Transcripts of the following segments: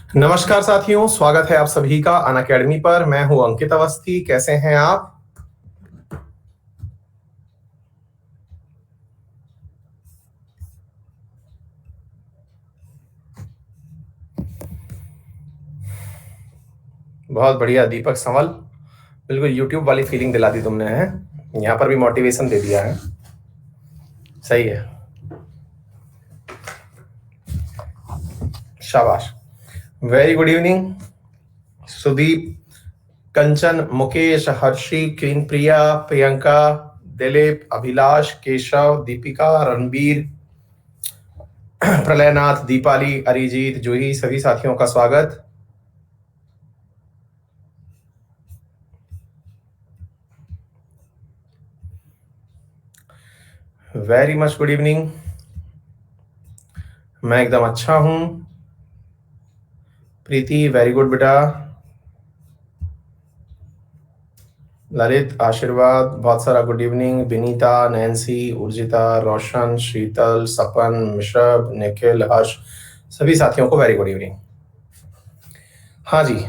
नमस्कार साथियों, स्वागत है आप सभी का अनअकैडमी पर। मैं हूं अंकित अवस्थी। कैसे हैं आप? बहुत बढ़िया दीपक संवल, बिल्कुल यूट्यूब वाली फीलिंग दिला दी तुमने। है यहाँ पर भी मोटिवेशन दे दिया है। सही है, शाबाश। वेरी गुड इवनिंग सुदीप, कंचन, मुकेश, हर्षी, क्वीन प्रिया, प्रियंका, दिलीप, अभिलाष, केशव, दीपिका, रणबीर, प्रलयनाथ, दीपाली, अरिजीत, जूही, सभी साथियों का स्वागत। Very much good evening. मैं एकदम अच्छा हूं। प्रीति, वेरी गुड बेटा। ललित, आशीर्वाद, बहुत सारा good evening. Vinita, Nancy, Urjita, Roshan, Sheetal, Sapan, मिश्रब, निखिल, हर्ष, सभी साथियों को वेरी गुड इवनिंग। हाँ जी,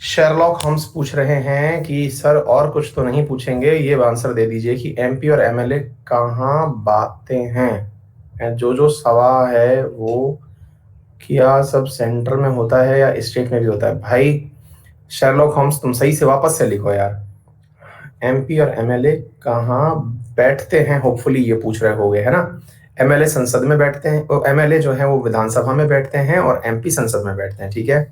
शेरलॉक होम्स पूछ रहे हैं कि सर और कुछ तो नहीं पूछेंगे, ये आंसर दे दीजिए कि एमपी और एमएलए कहाँ बातें हैं। जो सवाल है वो क्या सब सेंटर में होता है या स्टेट में भी होता है? भाई शेरलॉक होम्स, तुम सही से वापस से लिखो यार। एमपी और एमएलए कहाँ बैठते हैं, होपफुली ये पूछ रहे होगे, है ना। एमएलए संसद में बैठते हैं, एमएलए जो है वो विधानसभा में बैठते हैं और एमपी संसद में बैठते हैं, ठीक है।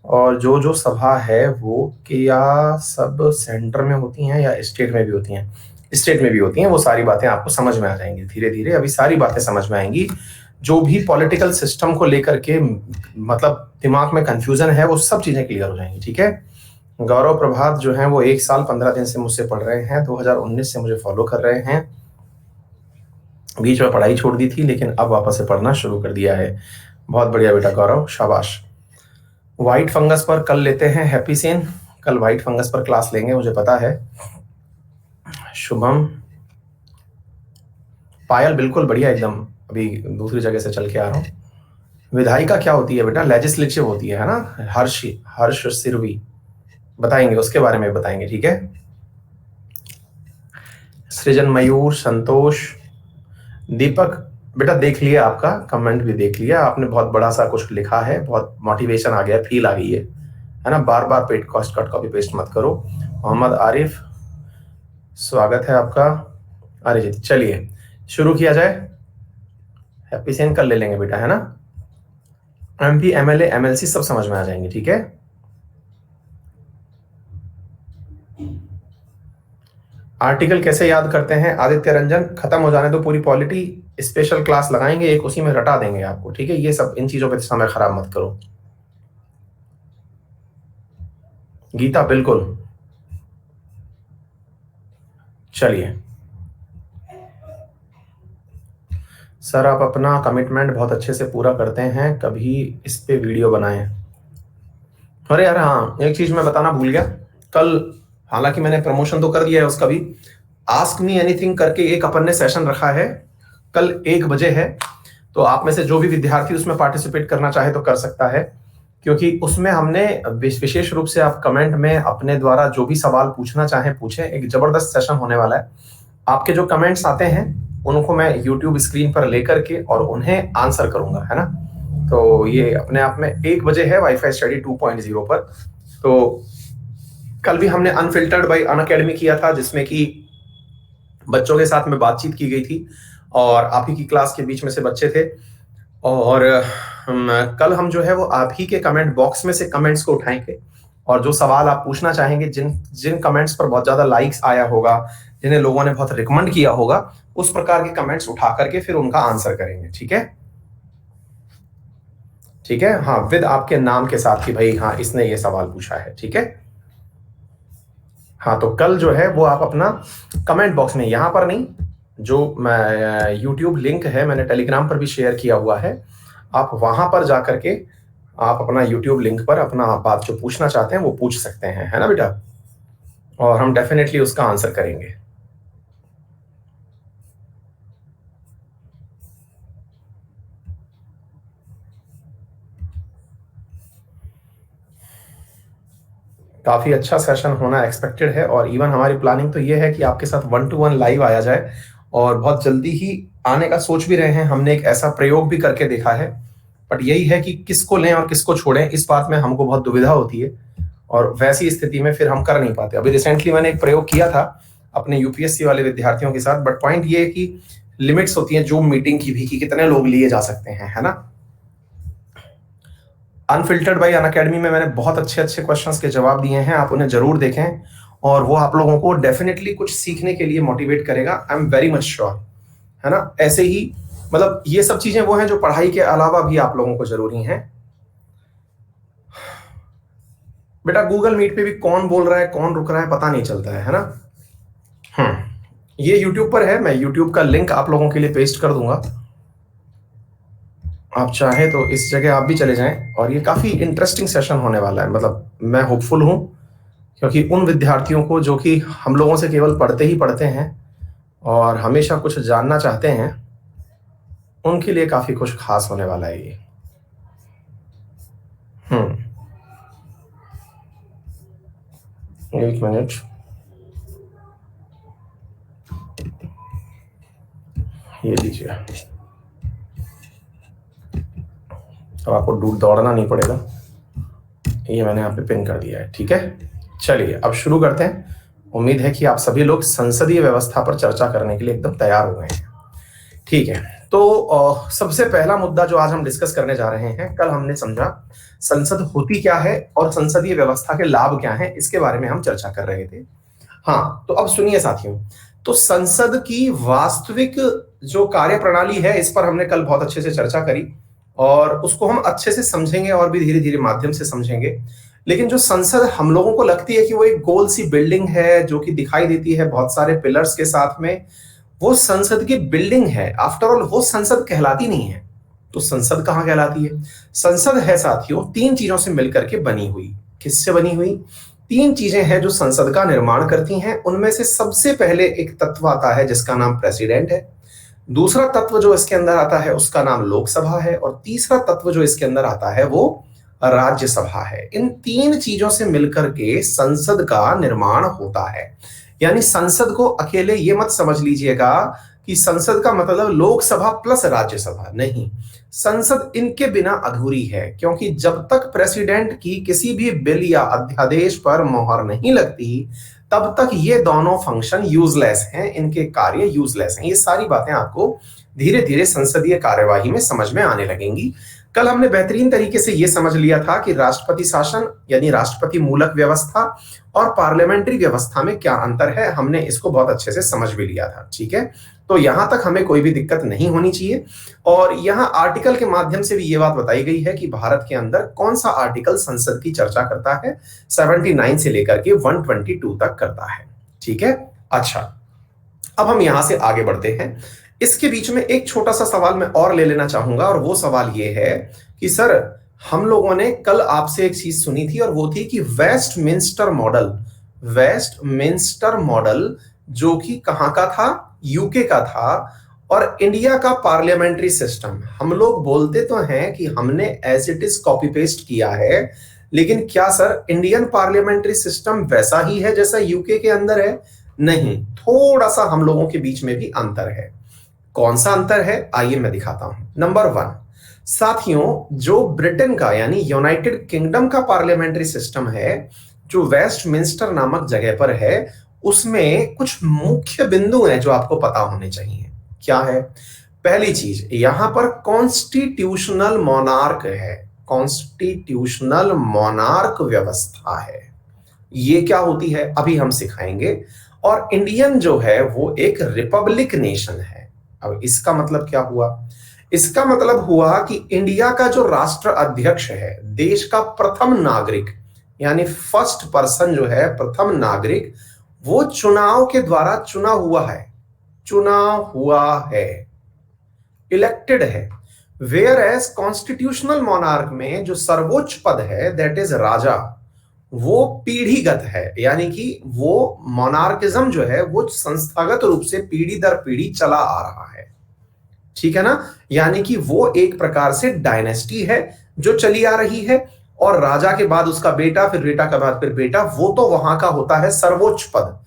और जो सभा है वो क्या सब सेंटर में होती हैं या स्टेट में भी होती हैं? स्टेट में भी होती हैं। वो सारी बातें आपको समझ में आ जाएंगी धीरे धीरे, अभी सारी बातें समझ में आएंगी। जो भी पॉलिटिकल सिस्टम को लेकर के मतलब दिमाग में कंफ्यूजन है, वो सब चीजें क्लियर हो जाएंगी, ठीक है। गौरव प्रभात जो है वो 1 साल 15 दिन से मुझसे पढ़ रहे हैं, 2019 से मुझे फॉलो कर रहे हैं। बीच में पढ़ाई छोड़ दी थी लेकिन अब वापस से पढ़ना शुरू कर दिया है। बहुत बढ़िया बेटा गौरव, शाबाश। व्हाइट फंगस पर कल लेते हैं हैप्पी सेन, कल व्हाइट फंगस पर क्लास लेंगे, मुझे पता है। शुभम, पायल बिल्कुल बढ़िया एकदम, अभी दूसरी जगह से चल के आ रहा हूँ। विधायिका क्या होती है बेटा? लेजिस्लेटिव होती है ना। हर्ष सिरवी बताएंगे, उसके बारे में बताएंगे, ठीक है। सृजन, मयूर, संतोष, दीपक बेटा देख लिया, आपका कमेंट भी देख लिया आपने, बहुत बड़ा सा कुछ लिखा है, बहुत मोटिवेशन आ गया, फील आ गई है ना। बार बार पेट कॉस्ट कट कॉपी पेस्ट मत करो। मोहम्मद आरिफ, स्वागत है आपका। अरिजीत, चलिए शुरू किया जाए। हैप्पी सेन कल ले लेंगे बेटा, है ना। एमपी, एमएलए, एमएलसी सब समझ में आ जाएंगे, ठीक है। आर्टिकल कैसे याद करते हैं? आदित्य रंजन, खत्म हो जाने तो पूरी पॉलिटी, स्पेशल क्लास लगाएंगे एक, उसी में रटा देंगे आपको, ठीक है। ये सब इन चीजों पे समय खराब मत करो। गीता, बिल्कुल। चलिए सर, आप अपना कमिटमेंट बहुत अच्छे से पूरा करते हैं, कभी इस पे वीडियो बनाएं। अरे यार हाँ, एक चीज मैं बताना भूल गया। कल, हालांकि मैंने प्रमोशन तो कर दिया है उसका भी, आस्क मी एनीथिंग करके एक अपन ने सेशन रखा है, कल 1 बजे है। तो आप में से जो भी विद्यार्थी उसमें पार्टिसिपेट करना चाहे तो कर सकता है, क्योंकि उसमें हमने विशेष रूप से आप कमेंट में अपने द्वारा जो भी सवाल पूछना चाहे पूछे। एक जबरदस्त सेशन होने वाला है। आपके जो कमेंट्स आते हैं उनको मैं यूट्यूब स्क्रीन पर लेकर के और उन्हें आंसर करूंगा, है ना। तो ये अपने आप में 1 बजे है वाईफाई स्टडी 2.0 पर। तो कल भी हमने अनफिल्टर्ड बाय अनअकैडमी किया था, जिसमें कि बच्चों के साथ में बातचीत की गई थी और आप ही की क्लास के बीच में से बच्चे थे। और कल हम जो है वो आप ही के कमेंट बॉक्स में से कमेंट्स को उठाएंगे और जो सवाल आप पूछना चाहेंगे, जिन जिन कमेंट्स पर बहुत ज्यादा लाइक्स आया होगा, जिन्हें लोगों ने बहुत रिकमेंड किया होगा, उस प्रकार के कमेंट्स उठा करके फिर उनका आंसर करेंगे, ठीक है। ठीक है, हाँ, विद आपके नाम के साथ कि भाई हाँ इसने ये सवाल पूछा है, ठीक है। हाँ, तो कल जो है वो आप अपना कमेंट बॉक्स में, यहां पर नहीं, जो यूट्यूब लिंक है मैंने टेलीग्राम पर भी शेयर किया हुआ है, आप वहां पर जाकर के आप अपना यूट्यूब लिंक पर अपना बात जो पूछना चाहते हैं वो पूछ सकते हैं, है ना बेटा। और हम डेफिनेटली उसका आंसर करेंगे। काफी अच्छा सेशन होना एक्सपेक्टेड है, और इवन हमारी प्लानिंग तो ये है कि आपके साथ 1-to-1 लाइव आया जाए, और बहुत जल्दी ही आने का सोच भी रहे हैं। हमने एक ऐसा प्रयोग भी करके देखा है, बट यही है कि किसको लें और किसको छोड़ें, इस बात में हमको बहुत दुविधा होती है, और वैसी स्थिति में फिर हम कर नहीं पाते। अभी रिसेंटली मैंने एक प्रयोग किया था अपने यूपीएससी वाले विद्यार्थियों के साथ, बट पॉइंट ये है कि लिमिट्स होती हैं जूम मीटिंग की भी, कि कितने लोग लिए जा सकते हैं, है ना। अनफिल्टर्ड बाय अनअकैडमी में मैंने बहुत अच्छे अच्छे क्वेश्चंस के जवाब दिए हैं, आप उन्हें जरूर देखें, और वो आप लोगों को डेफिनेटली कुछ सीखने के लिए मोटिवेट करेगा, I am very much sure, है ना। ऐसे ही मतलब ये सब चीजें वो हैं जो पढ़ाई के अलावा भी आप लोगों को जरूरी हैं। बेटा गूगल मीट पे भी कौन बोल रहा है कौन रुक रहा है पता नहीं चलता है ना। ये यूट्यूब पर है, मैं यूट्यूब का लिंक आप लोगों के लिए पेस्ट कर दूंगा, आप चाहे तो इस जगह आप भी चले जाएं, और ये काफी इंटरेस्टिंग सेशन होने वाला है। मतलब मैं होपफुल हूं, क्योंकि उन विद्यार्थियों को जो कि हम लोगों से केवल पढ़ते ही पढ़ते हैं और हमेशा कुछ जानना चाहते हैं, उनके लिए काफी कुछ खास होने वाला है ये। एक मिनट, ये लीजिए, अब आपको दौड़ना नहीं पड़ेगा, ये मैंने यहाँ पे पिन कर दिया है, ठीक है। चलिए अब शुरू करते हैं। उम्मीद है कि आप सभी लोग संसदीय व्यवस्था पर चर्चा करने के लिए एकदम तैयार हो गए हैं, ठीक है। तो सबसे पहला मुद्दा जो आज हम डिस्कस करने जा रहे हैं, कल हमने समझा संसद होती क्या है और संसदीय व्यवस्था के लाभ क्या हैं, इसके बारे में हम चर्चा कर रहे थे। हाँ, तो अब सुनिए साथियों, तो संसद की वास्तविक जो कार्य प्रणाली है, इस पर हमने कल बहुत अच्छे से चर्चा करी, और उसको हम अच्छे से समझेंगे और भी धीरे धीरे माध्यम से समझेंगे। लेकिन जो संसद हम लोगों को लगती है कि वो एक गोल सी बिल्डिंग है जो कि दिखाई देती है बहुत सारे पिलर्स के साथ में, वो संसद की बिल्डिंग है। आफ्टर ऑल वो संसद कहलाती नहीं है। तो संसद कहां कहलाती है? संसद है साथियों 3 चीजों से मिलकर के बनी हुई। किससे बनी हुई? 3 चीजें हैं जो संसद का निर्माण करती हैं। उनमें से सबसे पहले एक तत्व आता है जिसका नाम प्रेसिडेंट है, दूसरा तत्व जो इसके अंदर आता है उसका नाम लोकसभा है, और तीसरा तत्व जो इसके अंदर आता है वो राज्यसभा है। इन 3 चीजों से मिलकर के संसद का निर्माण होता है। यानी संसद को अकेले ये मत समझ लीजिएगा कि संसद का मतलब लोकसभा प्लस राज्यसभा, नहीं। संसद इनके बिना अधूरी है, क्योंकि जब तक प्रेसिडेंट की किसी भी बिल या अध्यादेश पर मोहर नहीं लगती, तब तक ये दोनों फंक्शन यूजलेस हैं, इनके कार्य यूजलेस हैं। ये सारी बातें आपको धीरे धीरे संसदीय कार्यवाही में समझ में आने लगेंगी। कल हमने बेहतरीन तरीके से यह समझ लिया था कि राष्ट्रपति शासन यानी राष्ट्रपति मूलक व्यवस्था और पार्लियामेंट्री व्यवस्था में क्या अंतर है। हमने इसको बहुत अच्छे से समझ भी लिया था, ठीक है। तो यहां तक हमें कोई भी दिक्कत नहीं होनी चाहिए। और यहां आर्टिकल के माध्यम से भी ये बात बताई गई है कि भारत के अंदर कौन सा आर्टिकल संसद की चर्चा करता है, 79 से लेकर के 122 तक करता है, ठीक है। अच्छा, अब हम यहां से आगे बढ़ते हैं। इसके बीच में एक छोटा सा सवाल मैं और ले लेना चाहूंगा, और वो सवाल ये है कि सर हम लोगों ने कल आपसे एक चीज सुनी थी, और वो थी कि वेस्टमिंस्टर मॉडल जो कि कहां का था? यूके का था। और इंडिया का पार्लियामेंट्री सिस्टम, हम लोग बोलते तो हैं कि हमने as it is copy paste किया है, लेकिन क्या सर इंडियन पार्लियामेंट्री सिस्टम वैसा ही है जैसा यूके के अंदर है? नहीं, थोड़ा सा हम लोगों के बीच में भी अंतर है। कौन सा अंतर है? आइए मैं दिखाता हूं। नंबर 1 साथियों, जो ब्रिटेन का यानी यूनाइटेड किंगडम का पार्लियामेंट्री सिस्टम है, जो वेस्टमिंस्टर नामक जगह पर है, उसमें कुछ मुख्य बिंदु हैं जो आपको पता होने चाहिए। क्या है? पहली चीज, यहां पर कॉन्स्टिट्यूशनल मोनार्क है, कॉन्स्टिट्यूशनल मोनार्क व्यवस्था है। ये क्या होती है अभी हम सिखाएंगे। और इंडियन जो है वो एक रिपब्लिक नेशन है। अब इसका मतलब क्या हुआ? इसका मतलब हुआ कि इंडिया का जो राष्ट्र अध्यक्ष है, देश का प्रथम नागरिक यानी फर्स्ट पर्सन जो है, प्रथम नागरिक, वो चुनाव के द्वारा चुना हुआ है, इलेक्टेड है। वेयर एज कॉन्स्टिट्यूशनल मोनार्क में जो सर्वोच्च पद है, दैट इज राजा, वो पीढ़ीगत है। यानी कि वो मोनार्किज्म जो है वो संस्थागत रूप से पीढ़ी दर पीढ़ी चला आ रहा है, ठीक है ना। यानी कि वो एक प्रकार से डायनेस्टी है जो चली आ रही है। और राजा के बाद उसका बेटा, फिर बेटा के बाद फिर बेटा, वो तो वहां का होता है सर्वोच्च पद।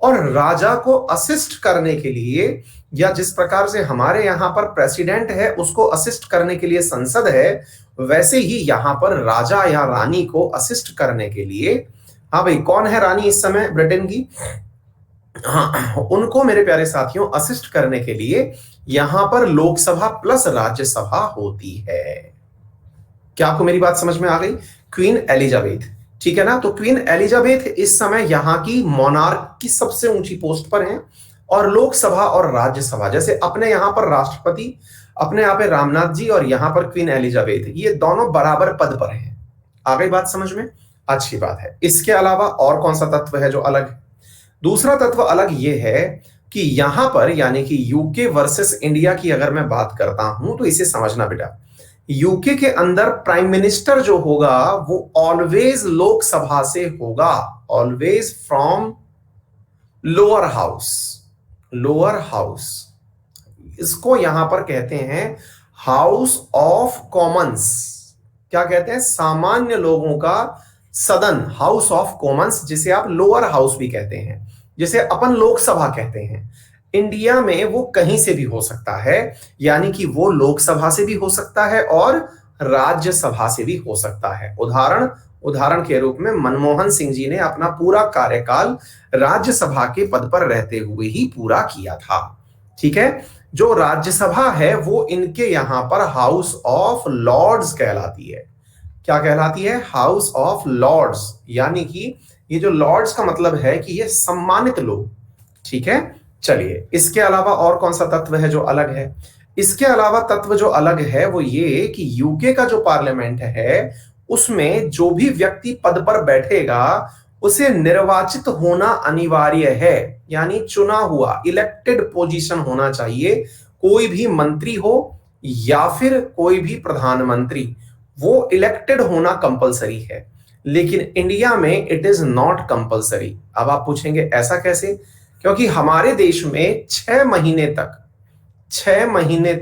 और राजा को असिस्ट करने के लिए, या जिस प्रकार से हमारे यहां पर प्रेसिडेंट है उसको असिस्ट करने के लिए संसद है, वैसे ही यहां पर राजा या रानी को असिस्ट करने के लिए, हाँ भाई कौन है रानी इस समय ब्रिटेन की, हाँ उनको मेरे प्यारे साथियों असिस्ट करने के लिए यहां पर लोकसभा प्लस राज्यसभा होती है। क्या आपको मेरी बात समझ में आ गई? क्वीन एलिजाबेथ, ठीक है ना। तो क्वीन एलिजाबेथ इस समय यहां की मोनार्क की सबसे ऊंची पोस्ट पर हैं, और लोकसभा और राज्यसभा, जैसे अपने यहां पर राष्ट्रपति, अपने यहाँ पे रामनाथ जी, और यहां पर क्वीन एलिजाबेथ, ये दोनों बराबर पद पर हैं। आ गई बात समझ में? अच्छी बात है। इसके अलावा और कौन सा तत्व है जो अलग है? दूसरा तत्व अलग ये है कि यहां पर, यानी कि यूके वर्सेस इंडिया की अगर मैं बात करता हूं तो इसे समझना बेटा, यूके के अंदर प्राइम मिनिस्टर जो होगा वो ऑलवेज लोकसभा से होगा, always from lower house. Lower house, इसको यहां पर कहते हैं हाउस ऑफ कॉमन्स। क्या कहते हैं? सामान्य लोगों का सदन, हाउस ऑफ कॉमन्स, जिसे आप लोअर हाउस भी कहते हैं, जिसे अपन लोकसभा कहते हैं। इंडिया में वो कहीं से भी हो सकता है, यानी कि वो लोकसभा से भी हो सकता है और राज्यसभा से भी हो सकता है। उदाहरण के रूप में मनमोहन सिंह जी ने अपना पूरा कार्यकाल राज्यसभा के पद पर रहते हुए ही पूरा किया था, ठीक है। जो राज्यसभा है वो इनके यहां पर हाउस ऑफ लॉर्ड्स कहलाती है। क्या कहलाती है? हाउस ऑफ लॉर्ड्स, यानी कि ये जो लॉर्ड्स का मतलब है कि ये सम्मानित लोग, ठीक है। चलिए, इसके अलावा और कौन सा तत्व है जो अलग है? इसके अलावा तत्व जो अलग है वो ये कि यूके का जो पार्लियामेंट है उसमें जो भी व्यक्ति पद पर बैठेगा उसे निर्वाचित होना अनिवार्य है, यानी चुना हुआ, इलेक्टेड पोजीशन होना चाहिए। कोई भी मंत्री हो या फिर कोई भी प्रधानमंत्री, वो इलेक्टेड होना कंपलसरी है। लेकिन इंडिया में इट इज नॉट कंपलसरी। अब आप पूछेंगे ऐसा कैसे? क्योंकि हमारे देश में 6 महीने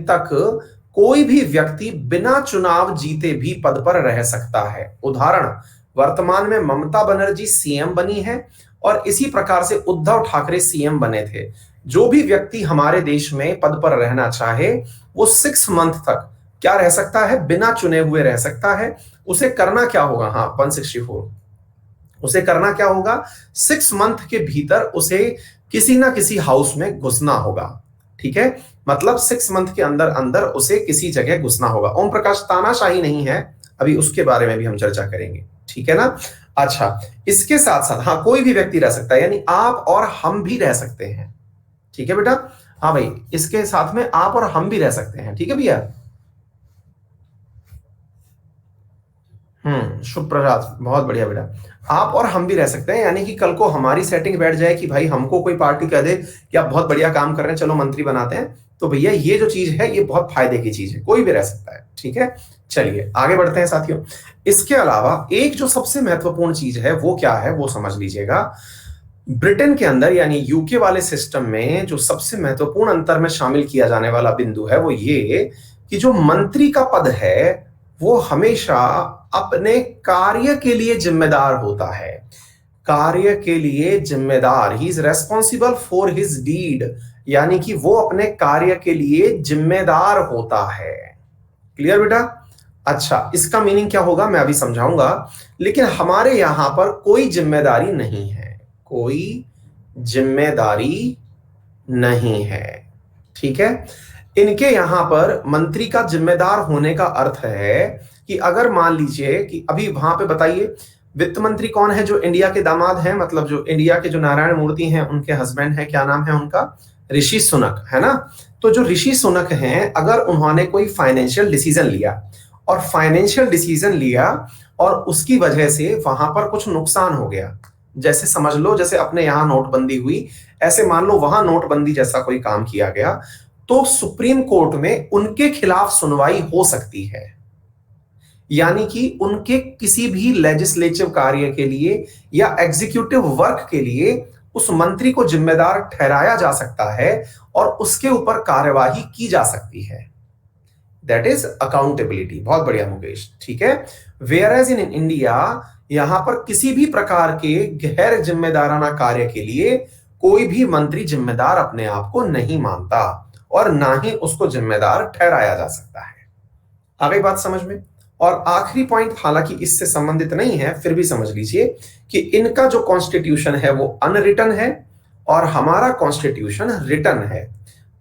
तक कोई भी व्यक्ति बिना चुनाव जीते भी पद पर रह सकता है। उदाहरण, वर्तमान में ममता बनर्जी सीएम बनी है और इसी प्रकार से उद्धव ठाकरे सीएम बने थे। जो भी व्यक्ति हमारे देश में पद पर रहना चाहे वो 6 मंथ तक क्या रह सकता है? बिना चुने हुए रह सकता है। उसे करना क्या होगा? हाँ, 164, उसे करना क्या होगा? 6 मंथ के भीतर उसे किसी ना किसी हाउस में घुसना होगा, ठीक है। मतलब 6 मंथ के अंदर अंदर उसे किसी जगह घुसना होगा। ओम प्रकाश, तानाशाही नहीं है, अभी उसके बारे में भी हम चर्चा करेंगे, ठीक है ना। अच्छा, इसके साथ साथ हाँ, कोई भी व्यक्ति रह सकता है, यानी आप और हम भी रह सकते हैं, ठीक है बेटा। हाँ भाई, इसके साथ में आप और हम भी रह सकते हैं, ठीक है भैया। शुभ प्रभात, बहुत बढ़िया बेटा। आप और हम भी रह सकते हैं, यानी कि कल को हमारी सेटिंग बैठ जाए कि भाई हमको कोई पार्टी कह दे कि आप बहुत बढ़िया काम कर रहे हैं, चलो मंत्री बनाते हैं, तो भैया ये जो चीज है ये बहुत फायदे की चीज है, कोई भी रह सकता है, ठीक है। चलिए आगे बढ़ते हैं साथियों। इसके अलावा एक जो सबसे महत्वपूर्ण चीज है वो क्या है, वो समझ लीजिएगा। ब्रिटेन के अंदर यानी यूके वाले सिस्टम में जो सबसे महत्वपूर्ण अंतर में शामिल किया जाने वाला बिंदु है वो ये कि जो मंत्री का पद है वो हमेशा अपने कार्य के लिए जिम्मेदार होता है। कार्य के लिए जिम्मेदार, he is responsible for his deed, यानी कि वो अपने कार्य के लिए जिम्मेदार होता है। क्लियर बेटा? अच्छा, इसका मीनिंग क्या होगा मैं अभी समझाऊंगा, लेकिन हमारे यहां पर कोई जिम्मेदारी नहीं है, कोई जिम्मेदारी नहीं है, ठीक है। इनके यहां पर मंत्री का जिम्मेदार होने का अर्थ है कि अगर मान लीजिए कि अभी वहां पे बताइए वित्त मंत्री कौन है जो इंडिया के दामाद हैं, मतलब जो इंडिया के जो नारायण मूर्ति हैं उनके हस्बैंड हैं, क्या नाम है उनका? ऋषि सुनक, है ना। तो जो ऋषि सुनक हैं, अगर उन्होंने कोई फाइनेंशियल डिसीजन लिया और फाइनेंशियल डिसीजन लिया और उसकी वजह से वहां पर कुछ नुकसान हो गया, जैसे समझ लो जैसे अपने यहां नोटबंदी हुई, ऐसे मान लो वहां नोटबंदी जैसा कोई काम किया गया, तो सुप्रीम कोर्ट में उनके खिलाफ सुनवाई हो सकती है। यानी कि उनके किसी भी लेजिस्लेटिव कार्य के लिए या एग्जीक्यूटिव वर्क के लिए उस मंत्री को जिम्मेदार ठहराया जा सकता है और उसके ऊपर कार्यवाही की जा सकती है। That is accountability. बहुत बढ़िया मुकेश, ठीक है। वेयर एज इन इंडिया यहां पर किसी भी प्रकार के गैर जिम्मेदाराना कार्य के लिए कोई भी मंत्री जिम्मेदार अपने आप को नहीं मानता और ना ही उसको जिम्मेदार ठहराया जा सकता है। आ गई बात समझ में। और आखिरी पॉइंट, हालांकि इससे संबंधित नहीं है, फिर भी समझ लीजिए कि इनका जो कॉन्स्टिट्यूशन है वो अनरिटन है और हमारा कॉन्स्टिट्यूशन रिटन है।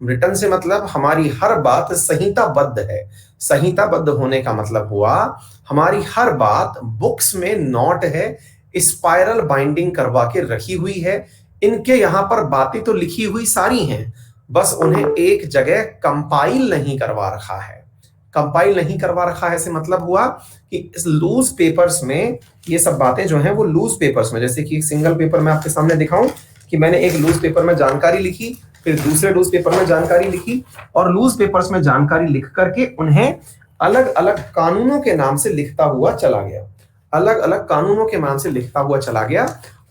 रिटन से मतलब हमारी हर बात संहिताबद्ध है। संहिताबद्ध होने का मतलब हुआ हमारी हर बात बुक्स में नोट है, स्पाइरल बाइंडिंग करवा के रखी हुई है। इनके यहां पर बातें तो लिखी हुई सारी हैं, बस उन्हें एक जगह कंपाइल नहीं करवा रखा है। कंपाइल नहीं करवा रखा है से मतलब हुआ कि इस लूज पेपर्स में ये सब बातें जो हैं वो लूज पेपर्स में, जैसे कि एक सिंगल पेपर मैं आपके सामने दिखाऊं कि मैंने एक लूज पेपर में जानकारी लिखी, फिर दूसरे लूज पेपर में जानकारी लिखी और लूज पेपर्स में जानकारी लिख करके उन्हें अलग अलग कानूनों के नाम से लिखता हुआ चला गया। अलग अलग कानूनों के नाम से लिखता हुआ चला गया।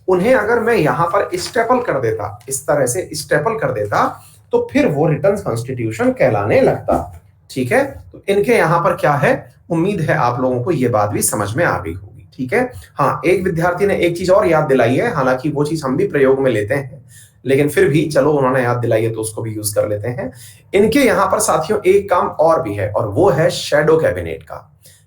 उन्हें अगर मैं यहां पर स्टेपल कर देता, इस तरह से स्टेपल कर देता, तो फिर वो रिटन कॉन्स्टिट्यूशन कहलाने लगता। ठीक है, तो इनके यहां पर क्या है, उम्मीद है आप लोगों को ये बात भी समझ में आ गई होगी। ठीक है, हाँ, एक विद्यार्थी ने एक चीज और याद दिलाई है, हालांकि वो चीज हम भी प्रयोग में लेते हैं, लेकिन फिर भी चलो उन्होंने याद दिलाई है तो उसको भी यूज कर लेते हैं। इनके यहां पर साथियों एक काम और भी है और वो है शैडो कैबिनेट का।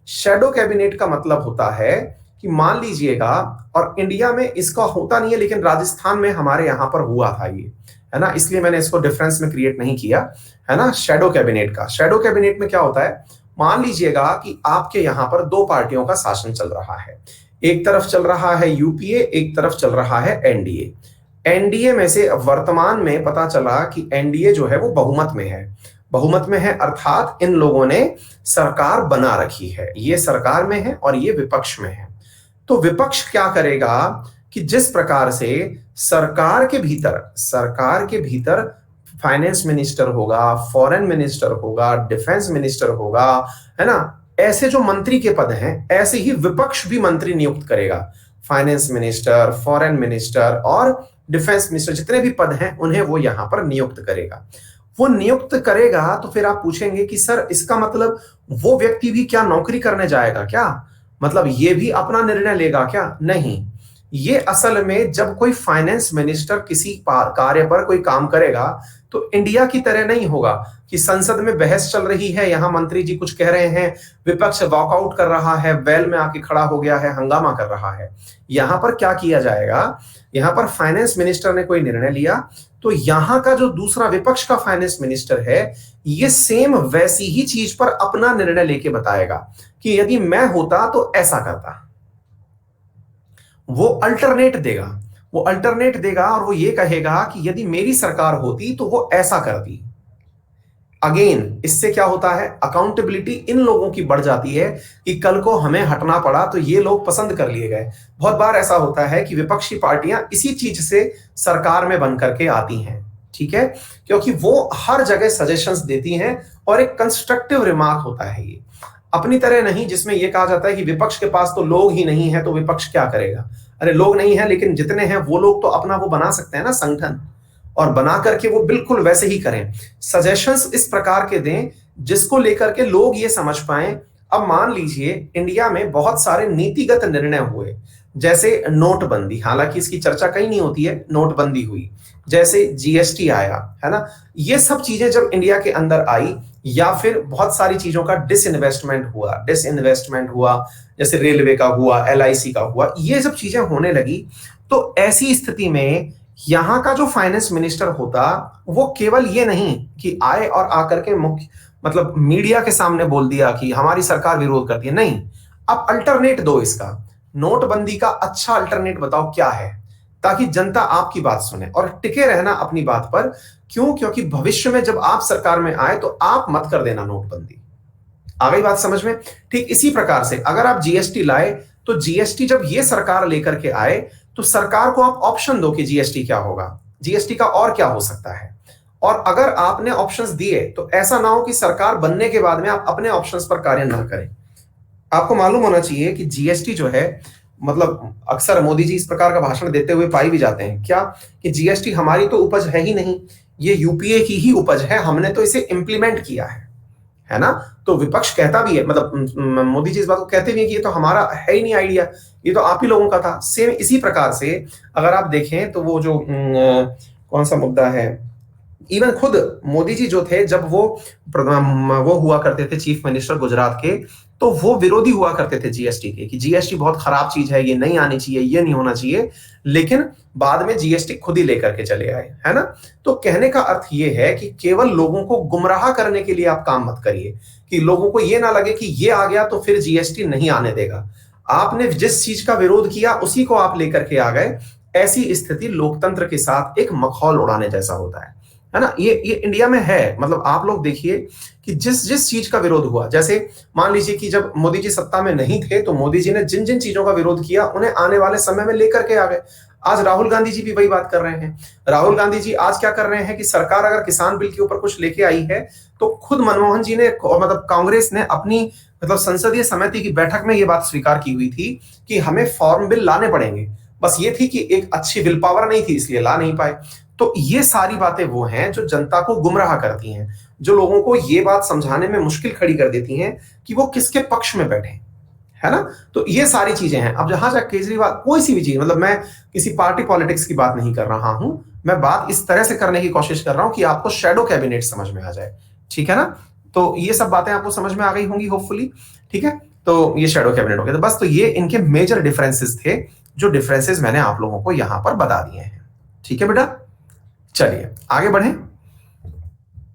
शैडो कैबिनेट का मतलब होता है कि मान लीजिएगा, और इंडिया में इसका होता नहीं है लेकिन राजस्थान में हमारे यहां पर हुआ था ये, है ना, इसलिए मैंने इसको डिफरेंस में क्रिएट नहीं किया, है ना। शैडो कैबिनेट का, शैडो कैबिनेट में क्या होता है, मान लीजिएगा कि आपके यहां पर दो पार्टियों का शासन चल रहा है। एक तरफ चल रहा है यूपीए, एक तरफ चल रहा है एनडीए। एनडीए में से वर्तमान में पता चला कि एनडीए जो है वो बहुमत में है। बहुमत में है अर्थात इन लोगों ने सरकार बना रखी है, ये सरकार में है और ये विपक्ष में है। तो विपक्ष क्या करेगा कि जिस प्रकार से सरकार के भीतर फाइनेंस मिनिस्टर होगा, फॉरेन मिनिस्टर होगा, डिफेंस मिनिस्टर होगा, है ना, ऐसे जो मंत्री के पद हैं ऐसे ही विपक्ष भी मंत्री नियुक्त करेगा। फाइनेंस मिनिस्टर, फॉरेन मिनिस्टर और डिफेंस मिनिस्टर, जितने भी पद हैं उन्हें वो यहां पर नियुक्त करेगा। वो नियुक्त करेगा तो फिर आप पूछेंगे कि सर इसका मतलब वो व्यक्ति भी क्या नौकरी करने जाएगा क्या, मतलब ये भी अपना निर्णय लेगा क्या? नहीं, ये असल में जब कोई फाइनेंस मिनिस्टर किसी कार्य पर कोई काम करेगा तो इंडिया की तरह नहीं होगा कि संसद में बहस चल रही है, यहां मंत्री जी कुछ कह रहे हैं, विपक्ष वॉकआउट कर रहा है, वेल में आके खड़ा हो गया है, हंगामा कर रहा है। यहां पर क्या किया जाएगा, यहां पर फाइनेंस मिनिस्टर ने कोई निर्णय लिया तो यहां का जो दूसरा विपक्ष का फाइनेंस मिनिस्टर है ये सेम वैसी ही चीज पर अपना निर्णय लेके बताएगा कि यदि मैं होता तो ऐसा करता। वो अल्टरनेट देगा और वो ये कहेगा कि यदि मेरी सरकार होती तो वो ऐसा करती। अगेन इससे क्या होता है, अकाउंटेबिलिटी इन लोगों की बढ़ जाती है कि कल को हमें हटना पड़ा तो ये लोग पसंद कर लिए गए। बहुत बार ऐसा होता है कि विपक्षी पार्टियां इसी चीज से सरकार में बन करके आती हैं, ठीक है, क्योंकि वो हर जगह सजेशंस देती हैं और एक कंस्ट्रक्टिव रिमार्क होता है ये, अपनी तरह नहीं जिसमें यह कहा जाता है कि विपक्ष के पास तो लोग ही नहीं है तो विपक्ष क्या करेगा। अरे लोग नहीं है लेकिन जितने हैं वो लोग तो अपना वो बना सकते हैं ना संगठन, और बना करके वो बिल्कुल वैसे ही करें, सजेशंस इस प्रकार के दें जिसको लेकर के लोग ये समझ पाए। अब मान लीजिए इंडिया में बहुत सारे नीतिगत निर्णय हुए, जैसे नोटबंदी, हालांकि इसकी चर्चा कहीं नहीं होती है, नोटबंदी हुई, जैसे जीएसटी आया, है ना, ये सब चीजें जब इंडिया के अंदर आई, या फिर बहुत सारी चीजों का डिसइन्वेस्टमेंट हुआ, जैसे रेलवे का हुआ, एलआईसी का हुआ, ये सब चीजें होने लगी, तो ऐसी स्थिति में यहां का जो फाइनेंस मिनिस्टर होता वो केवल ये नहीं कि आए और आकर के मुख्य मतलब मीडिया के सामने बोल दिया कि हमारी सरकार विरोध करती है, नहीं, अब अल्टरनेट दो इसका, नोटबंदी का अच्छा अल्टरनेट बताओ क्या है, ताकि जनता आपकी बात सुने और टिके रहना अपनी बात पर। क्यों? क्योंकि भविष्य में जब आप सरकार में आए तो आप मत कर देना नोटबंदी। आ गई बात समझ में? ठीक इसी प्रकार से अगर आप जीएसटी लाए तो जीएसटी जब ये सरकार लेकर के आए तो सरकार को आप ऑप्शन दो कि जीएसटी क्या होगा, जीएसटी का और क्या हो सकता है। और अगर आपने ऑप्शंस दिए तो ऐसा ना हो कि सरकार बनने के बाद में आप अपने ऑप्शंस पर कार्य ना करें। आपको मालूम होना चाहिए कि जीएसटी जो है, मतलब अक्सर मोदी जी इस प्रकार का भाषण देते हुए पाई भी जाते हैं क्या कि जीएसटी हमारी तो उपज है ही नहीं, ये यूपीए की ही उपज है, हमने तो इसे इंप्लीमेंट किया है है ना। तो विपक्ष कहता भी है, मतलब मोदी जी इस बात को कहते भी हैं कि ये तो हमारा है ही नहीं आइडिया, ये तो आप ही लोगों का था। सेम इसी प्रकार से अगर आप देखें तो वो जो कौन सा मुद्दा है, इवन खुद मोदी जी जो थे, जब वो हुआ करते थे चीफ मिनिस्टर गुजरात के, तो वो विरोधी हुआ करते थे जीएसटी के, कि जीएसटी बहुत खराब चीज है, ये नहीं आनी चाहिए, ये नहीं होना चाहिए। लेकिन बाद में जीएसटी खुद ही लेकर के चले आए, है ना। तो कहने का अर्थ ये है कि केवल लोगों को गुमराह करने के लिए आप काम मत करिए, कि लोगों को ये ना लगे कि ये आ गया तो फिर जीएसटी नहीं आने देगा। आपने जिस चीज का विरोध किया उसी को आप लेकर के आ गए। ऐसी स्थिति लोकतंत्र के साथ एक मखौल उड़ाने जैसा होता है ना। ये इंडिया में है। मतलब आप लोग देखिए कि जिस जिस चीज का विरोध हुआ, जैसे मान लीजिए कि जब मोदी जी सत्ता में नहीं थे तो मोदी जी ने जिन जिन चीजों का विरोध किया उन्हें आने वाले समय में लेकर के आ गए। आज राहुल गांधी जी भी वही बात कर रहे हैं। राहुल गांधी जी आज क्या कर रहे हैं कि सरकार अगर किसान बिल के ऊपर कुछ लेके आई है तो खुद मनमोहन जी ने, मतलब कांग्रेस ने अपनी मतलब संसदीय समिति की बैठक में यह बात स्वीकार की हुई थी कि हमें फॉर्म बिल लाने पड़ेंगे। बस ये थी कि एक अच्छी विल पावर नहीं थी इसलिए ला नहीं पाए। तो ये सारी बातें वो हैं जो जनता को गुमराह करती हैं, जो लोगों को ये बात समझाने में मुश्किल खड़ी कर देती हैं कि वो किसके पक्ष में बैठे, है ना। तो ये सारी चीजें हैं। अब जहां तक केजरीवाल, कोई सी भी चीज, मतलब मैं किसी पार्टी पॉलिटिक्स की बात नहीं कर रहा हूं, मैं बात इस तरह से करने की कोशिश कर रहा हूं कि आपको शैडो कैबिनेट समझ में आ जाए, ठीक है ना। तो ये सब बातें आपको समझ में आ गई होंगी होपफुली, ठीक है। तो ये शैडो कैबिनेट हो गया। तो बस, तो ये इनके मेजर डिफरेंसेस थे, जो डिफरेंसेस मैंने आप लोगों को यहां पर बता दिए हैं, ठीक है बेटा। चलिए आगे बढ़ें।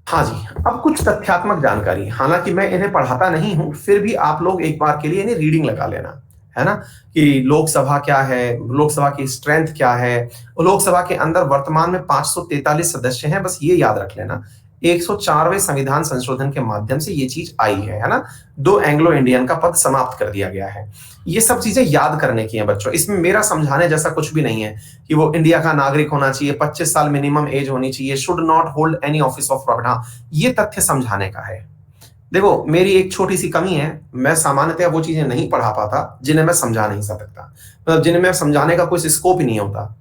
हाँ जी, अब कुछ तथ्यात्मक जानकारी, हालांकि मैं इन्हें पढ़ाता नहीं हूं, फिर भी आप लोग एक बार के लिए इन्हें रीडिंग लगा लेना, है ना। कि लोकसभा क्या है, लोकसभा की स्ट्रेंथ क्या है। लोकसभा के अंदर वर्तमान में 543 सदस्य हैं, बस ये याद रख लेना। 104वें संविधान संशोधन के माध्यम से ये चीज आई है ना। 2 एंग्लो इंडियन का पद समाप्त कर दिया गया है। ये सब चीजें याद करने की हैं बच्चों। इसमें मेरा समझाने जैसा कुछ भी नहीं है कि वो इंडिया का नागरिक होना चाहिए, 25 साल मिनिमम एज होनी चाहिए, should not hold any office of profit. हाँ, ये तथ्य समझाने का है। देखो, मेरी एक छोटी सी कमी है, मैं सामान्यतः वो चीजें नहीं पढ़ा पाता जिन्हें मैं समझा नहीं सकता, मतलब जिन्हें मैं समझाने का कोई स्कोप ही नहीं होता,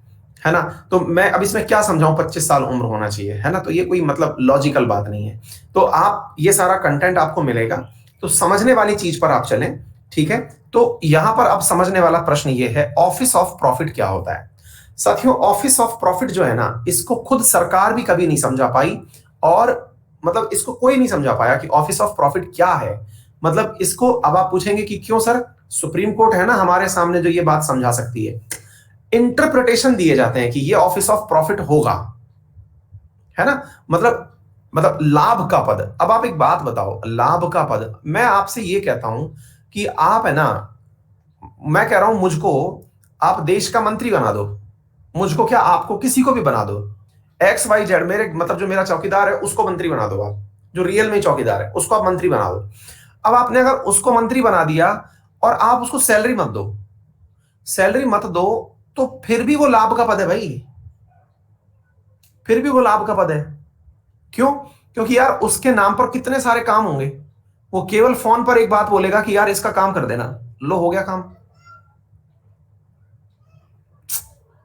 है ना। तो मैं अब इसमें क्या समझाऊं, 25 साल उम्र होना चाहिए, है ना। तो ये कोई मतलब लॉजिकल बात नहीं है। तो आप, ये सारा कंटेंट आपको मिलेगा, तो समझने वाली चीज पर आप चलें, ठीक है। तो यहां पर अब समझने वाला प्रश्न ये है, ऑफिस ऑफ प्रॉफिट क्या होता है। साथियों, ऑफिस ऑफ प्रॉफिट जो है ना, इसको खुद सरकार भी कभी नहीं समझा पाई, और मतलब इसको कोई नहीं समझा पाया कि ऑफिस ऑफ प्रॉफिट क्या है। मतलब इसको अब आप पूछेंगे कि क्यों सर, सुप्रीम कोर्ट है ना हमारे सामने जो ये बात समझा सकती है। इंटरप्रिटेशन दिए जाते हैं कि ये ऑफिस ऑफ प्रॉफिट होगा, है ना। मतलब लाभ का पद। अब आप एक बात बताओ, लाभ का पद, मैं आपसे ये कहता हूं कि आप, है ना, मैं कह रहा हूं मुझको आप देश का मंत्री बना दो, मुझको क्या, आपको किसी को भी बना दो, XYZ, मेरे मतलब जो मेरा चौकीदार है उसको मंत्री बना दो, आप जो रियल में चौकीदार है उसको आप मंत्री बना दो। अब आपने अगर उसको मंत्री बना दिया और आप उसको सैलरी मत दो, सैलरी मत दो, तो फिर भी वो लाभ का पद है भाई, फिर भी वो लाभ का पद है। क्यों? क्योंकि यार उसके नाम पर कितने सारे काम होंगे, वो केवल फोन पर एक बात बोलेगा कि यार इसका काम कर देना, लो हो गया काम।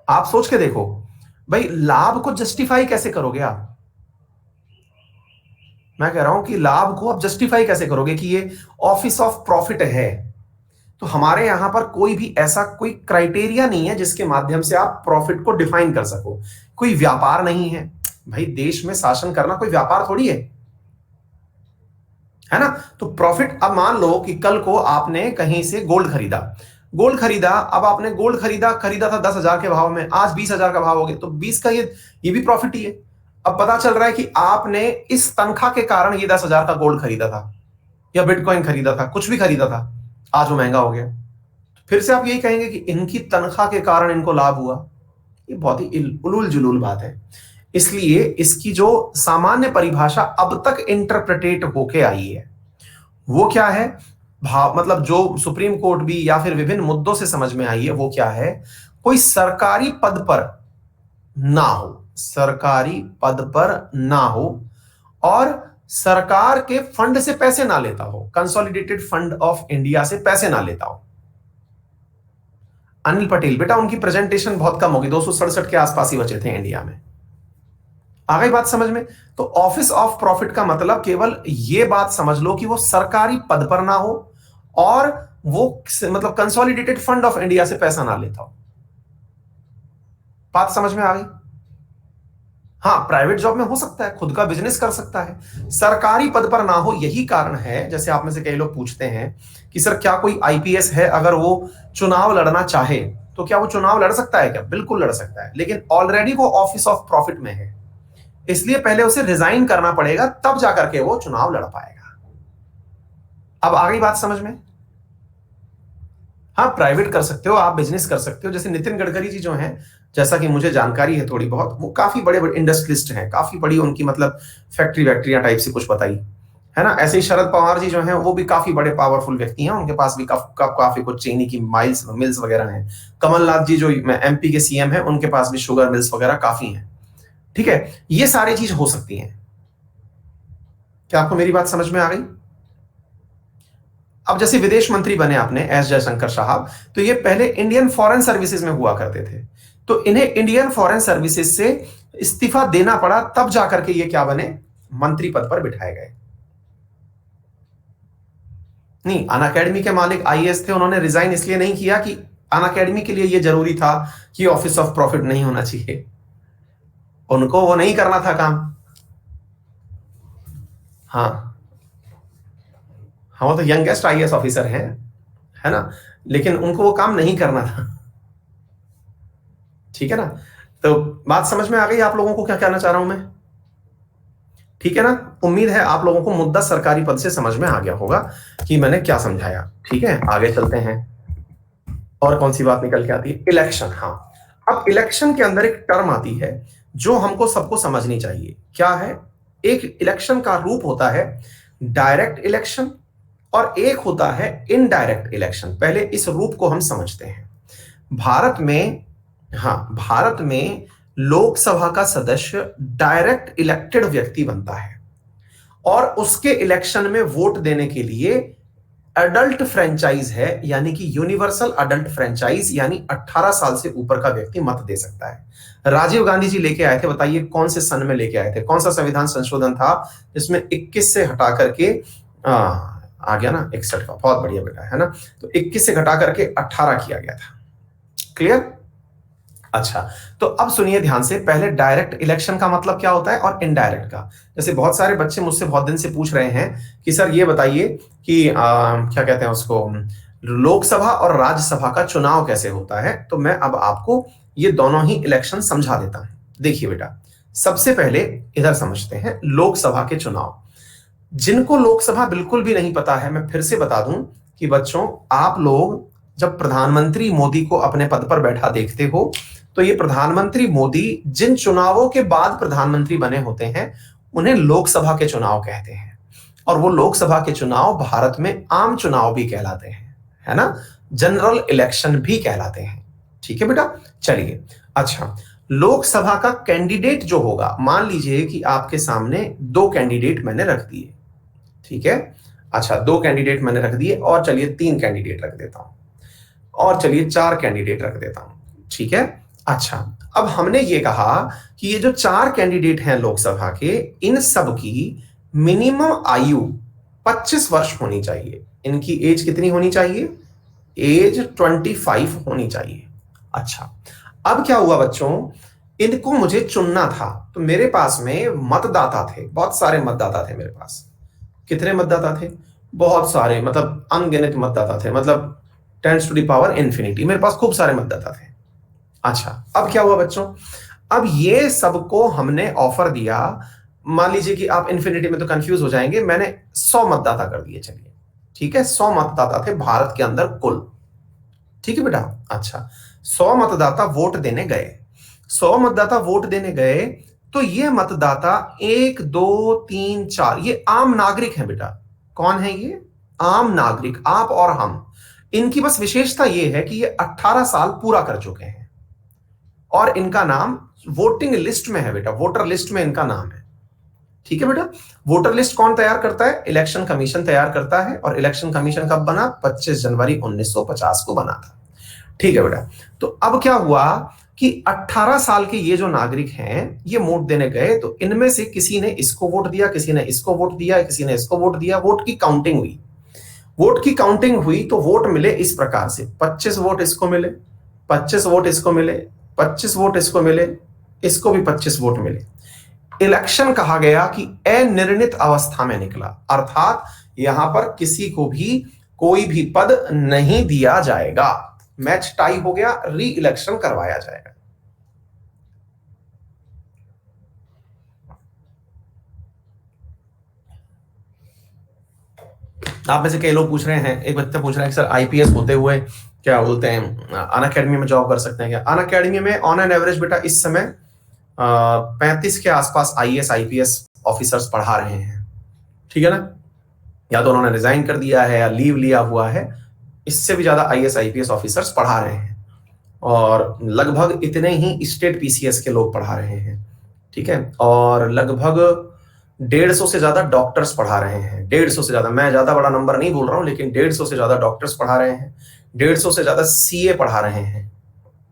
आप सोच के देखो भाई, लाभ को जस्टिफाई कैसे करोगे आप। मैं कह रहा हूं कि लाभ को आप जस्टिफाई कैसे करोगे कि ये ऑफिस ऑफ प्रॉफिट है। तो हमारे यहां पर कोई भी ऐसा कोई क्राइटेरिया नहीं है जिसके माध्यम से आप प्रॉफिट को डिफाइन कर सको। कोई व्यापार नहीं है भाई, देश में शासन करना कोई व्यापार थोड़ी है ना। तो प्रॉफिट, अब मान लो कि कल को आपने कहीं से गोल्ड खरीदा, अब आपने गोल्ड खरीदा था 10,000 के भाव में, आज 20,000 का भाव हो गया, तो 20 का ये भी प्रॉफिट ही है। अब पता चल रहा है कि आपने इस तनख्वाह के कारण ये 10,000 का गोल्ड खरीदा था, या बिटकॉइन खरीदा था, कुछ भी खरीदा था, आज वो महंगा हो गया। फिर से आप यही कहेंगे कि इनकी तनख्वाह के कारण इनको लाभ हुआ। ये बहुत ही उलूल जुलूल बात है। इसलिए इसकी जो सामान्य परिभाषा अब तक इंटरप्रिटेट होके आई है वो क्या है, भाव मतलब जो सुप्रीम कोर्ट भी या फिर विभिन्न मुद्दों से समझ में आई है वो क्या है, कोई सरकारी पद पर ना हो, सरकारी पद पर ना हो, और सरकार के फंड से पैसे ना लेता हो, कंसोलिडेटेड फंड ऑफ इंडिया से पैसे ना लेता हो। अनिल पटेल बेटा, उनकी प्रेजेंटेशन बहुत कम होगी, 267 के आसपास ही बचे थे इंडिया में। आ गई बात समझ में? तो ऑफिस ऑफ प्रॉफिट का मतलब केवल ये बात समझ लो कि वो सरकारी पद पर ना हो और वो मतलब कंसोलिडेटेड फंड ऑफ इंडिया से पैसा ना लेता हो। बात समझ में आ गई? हाँ, प्राइवेट जॉब में हो सकता है, खुद का बिजनेस कर सकता है, सरकारी पद पर ना हो। यही कारण है, जैसे आप में से कई लोग पूछते हैं कि सर क्या कोई आईपीएस है, अगर वो चुनाव लड़ना चाहे तो क्या वो चुनाव लड़ सकता है? क्या बिल्कुल लड़ सकता है, लेकिन ऑलरेडी वो ऑफिस ऑफ प्रॉफिट में है, इसलिए पहले उसे रिजाइन करना पड़ेगा, तब जाकर के वो चुनाव लड़ पाएगा। अब आ गई बात समझ में? हाँ, प्राइवेट कर सकते हो, आप बिजनेस कर सकते हो। जैसे नितिन गडकरी जी जो हैं, जैसा कि मुझे जानकारी है थोड़ी बहुत, वो काफी बड़े बड़े इंडस्ट्रियलिस्ट हैं, काफी बड़ी उनकी मतलब फैक्ट्री वैक्ट्रियां टाइप से कुछ बताई है ना। ऐसे ही शरद पवार जी जो हैं, वो भी काफी बड़े पावरफुल व्यक्ति हैं, उनके पास भी काफी कुछ चीनी की मिल्स वगैरह हैं। कमलनाथ जी जो एमपी के सीएम हैं, उनके पास भी शुगर मिल्स वगैरह काफी हैं। ठीक है, ये सारी चीज हो सकती हैं। क्या आपको मेरी बात समझ में आ गई? अब जैसे विदेश मंत्री बने आपने एस जयशंकर साहब, तो ये पहले इंडियन फॉरेन सर्विसेज में हुआ करते थे, तो इन्हें इंडियन फॉरेन सर्विसेज से इस्तीफा देना पड़ा, तब जाकर के ये क्या बने, मंत्री पद पर बिठाए गए। नहीं, अनअकैडमी के मालिक आईएएस थे, उन्होंने रिजाइन इसलिए नहीं किया कि अनअकैडमी के लिए ये जरूरी था कि ऑफिस ऑफ प्रॉफिट नहीं होना चाहिए, उनको वो नहीं करना था काम। हाँ हाँ, वो तो यंगेस्ट आईएएस ऑफिसर हैं, है ना, लेकिन उनको वो काम नहीं करना था। ठीक है ना, तो बात समझ में आ गई आप लोगों को क्या कहना चाह रहा हूं मैं? ठीक है ना, उम्मीद है आप लोगों को मुद्दा सरकारी पद से समझ में आ गया होगा कि मैंने क्या समझाया। ठीक है, आगे चलते हैं। और कौन सी बात निकल के आती है? इलेक्शन। हाँ, अब इलेक्शन के अंदर एक टर्म आती है जो हमको सबको समझनी चाहिए। क्या है? एक इलेक्शन का रूप होता है डायरेक्ट इलेक्शन और एक होता है इनडायरेक्ट इलेक्शन। पहले इस रूप को हम समझते हैं। भारत में, हाँ, भारत में लोकसभा का सदस्य डायरेक्ट इलेक्टेड व्यक्ति बनता है और उसके इलेक्शन में वोट देने के लिए अडल्ट फ्रेंचाइज है, यानी कि यूनिवर्सल अडल्ट फ्रेंचाइज, यानी 18 साल से ऊपर का व्यक्ति मत दे सकता है। राजीव गांधी जी लेके आए थे, बताइए कौन से सन में लेके आए थे? कौन सा संविधान संशोधन था जिसमें 21 से हटा करके आ गया ना 61 का? बहुत बढ़िया बेटा, है ना। तो 21 से घटा करके 18 किया गया था। क्लियर? अच्छा, तो अब सुनिए ध्यान से, पहले डायरेक्ट इलेक्शन का मतलब क्या होता है और इनडायरेक्ट का। जैसे बहुत सारे बच्चे मुझसे बहुत दिन से पूछ रहे हैं कि सर ये बताइए कि क्या कहते हैं उसको, लोकसभा और राज्यसभा का चुनाव कैसे होता है। तो मैं अब आपको ये दोनों ही इलेक्शन समझा देता हूं। देखिए बेटा, सबसे पहले इधर समझते हैं लोकसभा के चुनाव। जिनको लोकसभा बिल्कुल भी नहीं पता है, मैं फिर से बता दूं कि बच्चों, आप लोग जब प्रधानमंत्री मोदी को अपने पद पर बैठा देखते हो, तो ये प्रधानमंत्री मोदी जिन चुनावों के बाद प्रधानमंत्री बने होते हैं, उन्हें लोकसभा के चुनाव कहते हैं। और वो लोकसभा के चुनाव भारत में आम चुनाव भी कहलाते हैं, है ना, जनरल इलेक्शन भी कहलाते हैं। ठीक है बेटा, चलिए। अच्छा, लोकसभा का कैंडिडेट जो होगा, मान लीजिए कि आपके सामने दो कैंडिडेट मैंने रख दिए। ठीक है, अच्छा, दो कैंडिडेट मैंने रख दिए, और चलिए 3 कैंडिडेट रख देता हूं, और चलिए 4 कैंडिडेट रख देता हूं। ठीक है, अच्छा, अब हमने ये कहा कि ये जो 4 कैंडिडेट हैं लोकसभा के, इन सब की मिनिमम आयु 25 वर्ष होनी चाहिए। इनकी एज कितनी होनी चाहिए? एज 25 होनी चाहिए। अच्छा, अब क्या हुआ बच्चों, इनको मुझे चुनना था, तो मेरे पास में मतदाता थे, बहुत सारे मतदाता थे मेरे पास। कितने मतदाता थे? बहुत सारे, मतलब अनगिनत मतदाता थे, मतलब 10 टू द पावर इंफिनिटी, मेरे पास खूब सारे मतदाता थे। अच्छा, अब क्या हुआ बच्चों, अब ये सबको हमने ऑफर दिया। मान लीजिए कि आप इंफिनिटी में तो कंफ्यूज हो जाएंगे, मैंने 100 मतदाता कर दिए, चलिए ठीक है, 100 मतदाता थे भारत के अंदर कुल। ठीक है बेटा, अच्छा, 100 मतदाता वोट देने गए। 100 मतदाता वोट देने गए, तो ये मतदाता 1 2 3 4 ये आम नागरिक हैं बेटा। कौन है ये? आम नागरिक, आप और हम। इनकी बस विशेषता ये है कि ये 18 साल पूरा कर चुके हैं और इनका नाम वोटिंग लिस्ट में है बेटा, वोटर लिस्ट में इनका नाम है। ठीक है बेटा, वोटर लिस्ट कौन तैयार करता है? इलेक्शन कमीशन तैयार करता है, और इलेक्शन कमीशन कब बना? 25 जनवरी 1950 को बना था। ठीक है बेटा, तो अब क्या हुआ, कि 18 साल के ये जो नागरिक हैं ये वोट देने गए, तो इनमें से किसी ने इसको वोट दिया, किसी ने इसको वोट दिया, किसी ने इसको वोट दिया। वोट की काउंटिंग हुई, वोट की काउंटिंग हुई तो वोट मिले इस प्रकार से, 25 वोट इसको मिले, 25 वोट इसको मिले, 25 वोट इसको मिले, इसको भी 25 वोट मिले। इलेक्शन कहा गया कि अनिर्णित अवस्था में निकला, अर्थात यहां पर किसी को भी कोई भी पद नहीं दिया जाएगा। मैच टाई हो गया, री इलेक्शन करवाया जाएगा। आप में से कई लोग पूछ रहे हैं, एक बच्चा पूछ रहा है कि सर आईपीएस होते हुए क्या बोलते हैं अन अकेडमी में जॉब कर सकते हैं क्या? अन अकेडमी में ऑन एन एवरेज बेटा इस समय 35 के आसपास आईएएस आईपीएस ऑफिसर्स पढ़ा रहे हैं, ठीक है ना? या तो उन्होंने रिजाइन कर दिया है या लीव लिया हुआ है, इससे भी ज्यादा आईएएस आईपीएस ऑफिसर्स पढ़ा रहे हैं, और लगभग इतने ही स्टेट पीसीएस के लोग पढ़ा रहे हैं, ठीक है? और लगभग 150 से ज्यादा डॉक्टर्स पढ़ा रहे हैं, 150 से ज्यादा, मैं ज्यादा बड़ा नंबर नहीं बोल रहा हूं, लेकिन 150 से ज्यादा डॉक्टर्स पढ़ा रहे हैं, 150 से ज्यादा सीए पढ़ा रहे हैं,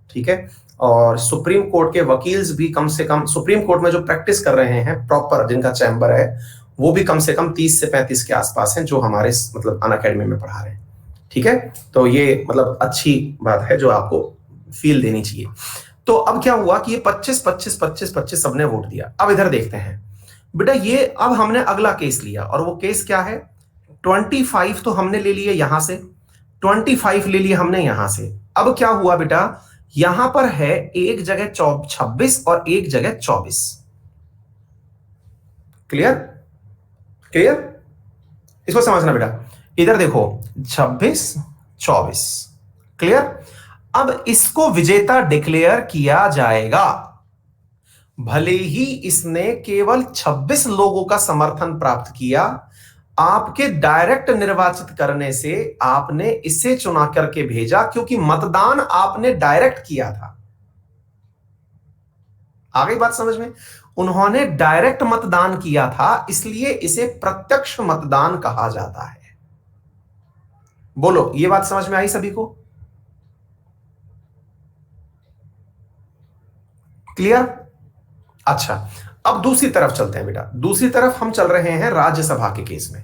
ठीक है? और सुप्रीम कोर्ट के वकील्स भी कम से कम सुप्रीम कोर्ट में जो प्रैक्टिस कर रहे हैं प्रॉपर, जिनका चैम्बर है, वो भी कम से कम 30 से 35 के आसपास हैं, जो हमारे मतलब अन अकेडमी में पढ़ा रहे हैं, ठीक है? तो ये मतलब अच्छी बात है जो आपको फील देनी चाहिए। तो अब क्या हुआ कि ये 25 25 25 25 सबने वोट दिया। अब इधर देखते हैं बेटा, ये अब हमने अगला केस लिया, और वो केस क्या है? 25 तो हमने ले लिए यहां से, 25 ले लिए हमने यहां से। अब क्या हुआ बेटा, यहां पर है एक जगह 26 और एक जगह 24। क्लियर? क्लियर? इसको समझना बेटा, इधर देखो 26 24। क्लियर? अब इसको विजेता डिक्लेयर किया जाएगा, भले ही इसने केवल 26 लोगों का समर्थन प्राप्त किया। आपके डायरेक्ट निर्वाचित करने से आपने इसे चुना करके भेजा, क्योंकि मतदान आपने डायरेक्ट किया था। आ गई बात समझ में? उन्होंने डायरेक्ट मतदान किया था, इसलिए इसे प्रत्यक्ष मतदान कहा जाता है। बोलो, ये बात समझ में आई सभी को? क्लियर? अच्छा, अब दूसरी तरफ चलते हैं बेटा। दूसरी तरफ हम चल रहे हैं राज्यसभा के केस में।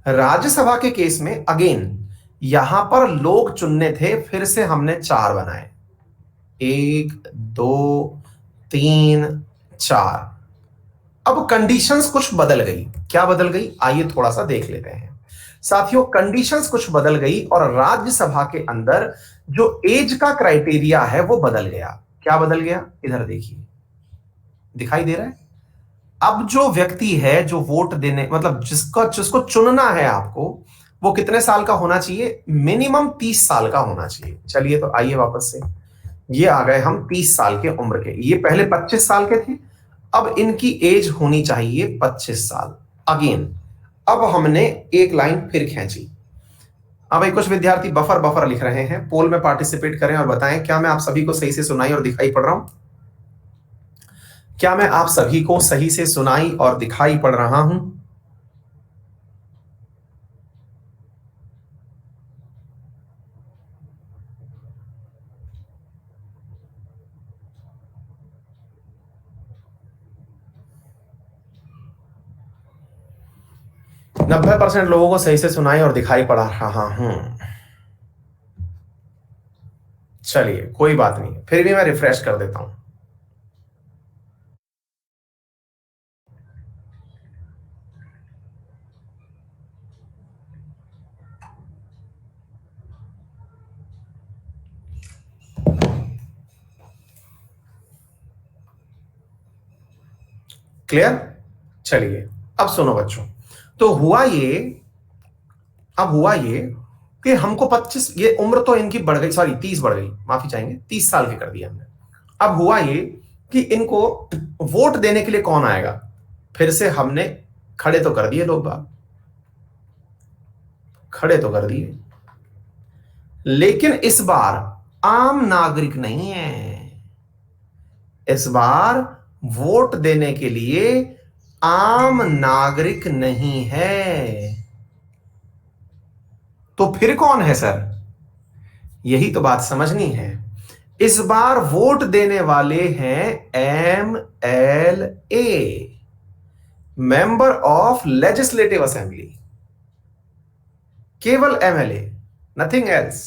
राज्यसभा के केस में अगेन यहां पर लोग चुनने थे, फिर से हमने 4 बनाए, 1 2 3 4। अब कंडीशंस कुछ बदल गई। क्या बदल गई? आइए थोड़ा सा देख लेते हैं साथियों। कंडीशंस कुछ बदल गई, और राज्यसभा के अंदर जो एज का क्राइटेरिया है वो बदल गया। क्या बदल गया? इधर देखिए, दिखाई दे रहा है? अब जो व्यक्ति है जो वोट देने, मतलब जिसको चुनना है आपको, वो कितने साल का होना चाहिए? मिनिमम 30 साल का होना चाहिए। चलिए तो आइए वापस से, ये आ गए हम 30 साल के उम्र के। ये पहले 25 साल के थे, अब इनकी एज होनी चाहिए 25 साल। अगेन अब हमने एक लाइन फिर खींची। अब कुछ विद्यार्थी बफर बफर लिख रहे हैं, पोल में पार्टिसिपेट करें और बताएं, क्या मैं आप सभी को सही से सुनाई और दिखाई पड़ रहा हूं? क्या मैं आप सभी को सही से सुनाई और दिखाई पड़ रहा हूं? नब्बे % लोगों को सही से सुनाई और दिखाई पड़ रहा हूं। चलिए कोई बात नहीं, फिर भी मैं रिफ्रेश कर देता हूं। क्लियर? चलिए अब सुनो बच्चों, तो हुआ ये, अब हुआ ये कि हमको 25, ये उम्र तो इनकी बढ़ गई, सॉरी 30 बढ़ गई, माफी चाहेंगे, 30 साल के कर दिया हमने। अब हुआ ये कि इनको वोट देने के लिए कौन आएगा? फिर से हमने खड़े तो कर दिए, लोग बाग खड़े तो कर दिए, लेकिन इस बार आम नागरिक नहीं है। इस बार वोट देने के लिए आम नागरिक नहीं है। तो फिर कौन है सर? यही तो बात समझनी है। इस बार वोट देने वाले हैं MLA, member of legislative assembly, केवल MLA, nothing else,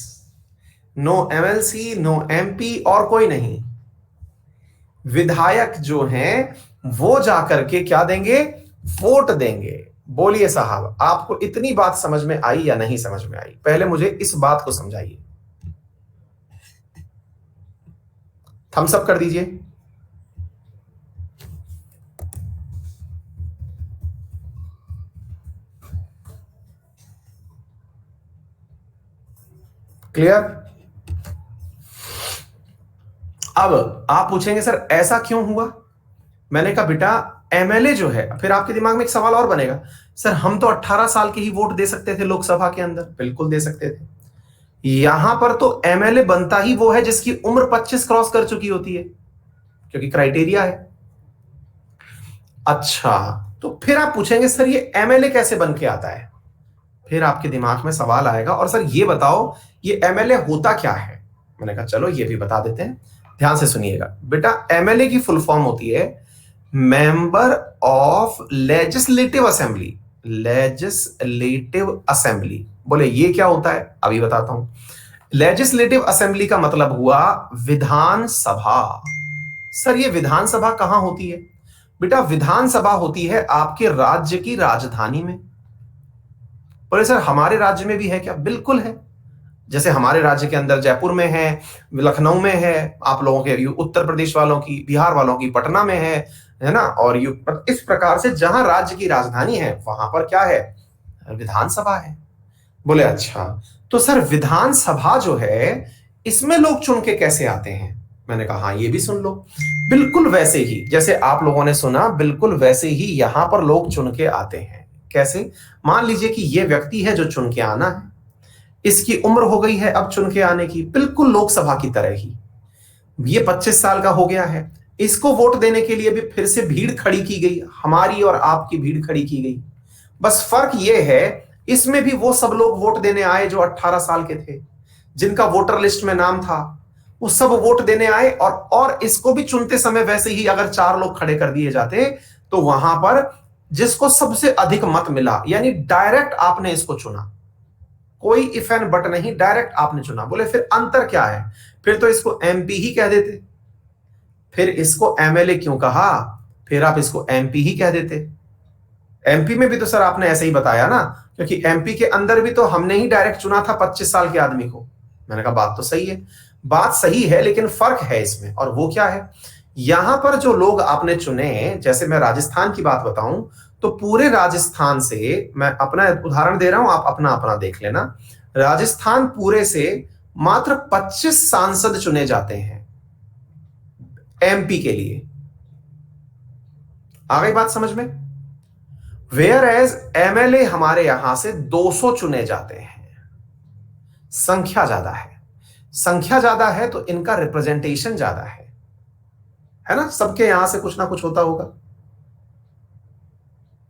no MLC, no MP और कोई नहीं। विधायक जो हैं वो जाकर के क्या देंगे, वोट देंगे। बोलिए साहब, आपको इतनी बात समझ में आई या नहीं समझ में आई? पहले मुझे इस बात को समझाइए। थम्स अप कर दीजिए। क्लियर? अब आप पूछेंगे सर ऐसा क्यों हुआ? मैंने कहा बेटा MLA जो है, फिर आपके दिमाग में एक सवाल और बनेगा, सर हम तो 18 साल के ही वोट दे सकते थे लोकसभा के अंदर। बिल्कुल दे सकते थे। यहां पर तो MLA बनता ही वो है जिसकी उम्र 25 क्रॉस कर चुकी होती है, क्योंकि क्राइटेरिया है। अच्छा, तो फिर आप पूछेंगे सर ये MLA कैसे बन के आता है? फिर आपके दिमाग में सवाल आएगा, और सर ये बताओ ये MLA होता क्या है? मैंने कहा चलो ये भी बता देते हैं, ध्यान से सुनिएगा। बेटा MLA की फुल फॉर्म होती है member of legislative assembly. Legislative assembly, बोले ये क्या होता है? अभी बताता हूं। लेजिस्लेटिव असेंबली का मतलब हुआ विधानसभा। सर ये विधानसभा कहां होती है? बेटा विधानसभा होती है आपके राज्य की राजधानी में। बोले सर हमारे राज्य में भी है क्या? बिल्कुल है। जैसे हमारे राज्य के अंदर जयपुर में है, लखनऊ में है, आप लोगों के उत्तर प्रदेश वालों की, बिहार वालों की पटना में है ना? और इस प्रकार से जहां राज्य की राजधानी है वहां पर क्या है? विधानसभा है। बोले अच्छा, तो सर विधानसभा जो है इसमें लोग चुन के कैसे आते हैं? मैंने कहा हाँ ये भी सुन लो। बिल्कुल वैसे ही जैसे आप लोगों ने सुना, बिल्कुल वैसे ही यहां पर लोग चुन के आते हैं। कैसे? मान लीजिए कि ये व्यक्ति है जो चुन के आना है, इसकी उम्र हो गई है अब चुन के आने की, बिल्कुल लोकसभा की तरह ही। ये 25 साल का हो गया है, इसको वोट देने के लिए भी फिर से भीड़ खड़ी की गई, हमारी और आपकी भीड़ खड़ी की गई। बस फर्क ये है इसमें भी वो सब लोग वोट देने आए जो 18 साल के थे, जिनका वोटर लिस्ट में नाम था, वो सब वोट देने आए। और इसको भी चुनते समय वैसे ही अगर 4 लोग खड़े कर दिए जाते तो वहां पर जिसको सबसे अधिक मत मिला, यानी डायरेक्ट आपने इसको चुना, कोई इफ एंड बट नहीं, डायरेक्ट आपने चुना। बोले फिर अंतर क्या है? फिर तो इसको MP ही कह देते, फिर इसको MLA क्यों कहा? फिर आप इसको MP ही कह देते। MP में भी तो सर आपने ऐसे ही बताया ना, क्योंकि MP के अंदर भी तो हमने ही डायरेक्ट चुना था 25 साल के आदमी को। मैंने कहा बात तो सही है, बात सही है, लेकिन फर्क है इसमें, और वो क्या है? यहां पर जो लोग आपने चुने, जैसे मैं राजस्थान की बात बताऊं तो पूरे राजस्थान से, मैं अपना उदाहरण दे रहा हूं, आप अपना अपना देख लेना। राजस्थान पूरे से मात्र 25 सांसद चुने जाते हैं MP के लिए। आ गई बात समझ में? वेयर एज MLA हमारे यहां से 200 चुने जाते हैं। संख्या ज्यादा है, संख्या ज्यादा है तो इनका रिप्रेजेंटेशन ज्यादा है ना? सबके यहां से कुछ ना कुछ होता होगा।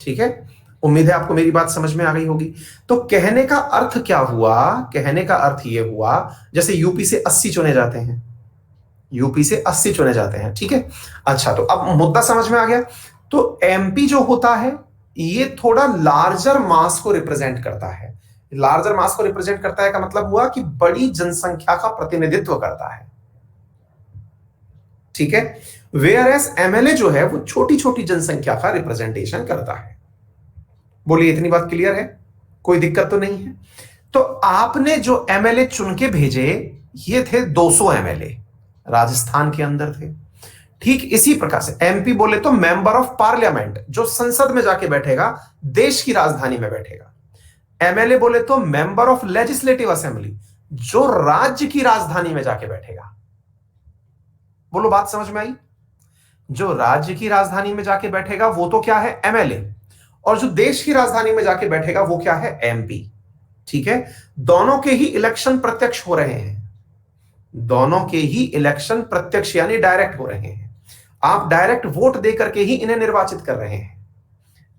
ठीक है, उम्मीद है आपको मेरी बात समझ में आ गई होगी। तो कहने का अर्थ क्या हुआ? कहने का अर्थ यह हुआ जैसे यूपी से 80 चुने जाते हैं, यूपी से 80 चुने जाते हैं। ठीक है, अच्छा, तो अब मुद्दा समझ में आ गया। तो MP जो होता है ये थोड़ा लार्जर मास को रिप्रेजेंट करता है। लार्जर मास को रिप्रेजेंट करता है का मतलब हुआ कि बड़ी जनसंख्या का प्रतिनिधित्व करता है। ठीक है, वेयर एज MLA जो है वो छोटी छोटी जनसंख्या का रिप्रेजेंटेशन करता है। बोलिए इतनी बात क्लियर है? कोई दिक्कत तो नहीं है? तो आपने जो MLA चुन के भेजे ये थे 200 MLA, राजस्थान के अंदर थे। ठीक इसी प्रकार से MP बोले तो मेंबर ऑफ पार्लियामेंट, जो संसद में जाके बैठेगा, देश की राजधानी में बैठेगा। MLA बोले तो मेंबर ऑफ लेजिस्लेटिव असेंबली, जो राज्य की राजधानी में जाके बैठेगा। बोलो बात समझ में आई? जो राज्य की राजधानी में जाके बैठेगा वो तो क्या है? MLA। और जो देश की राजधानी में जाके बैठेगा वो क्या है? MP। ठीक है, दोनों के ही इलेक्शन प्रत्यक्ष हो रहे हैं, दोनों के ही इलेक्शन प्रत्यक्ष यानी डायरेक्ट हो रहे हैं। आप डायरेक्ट वोट दे करके ही इन्हें निर्वाचित कर रहे हैं।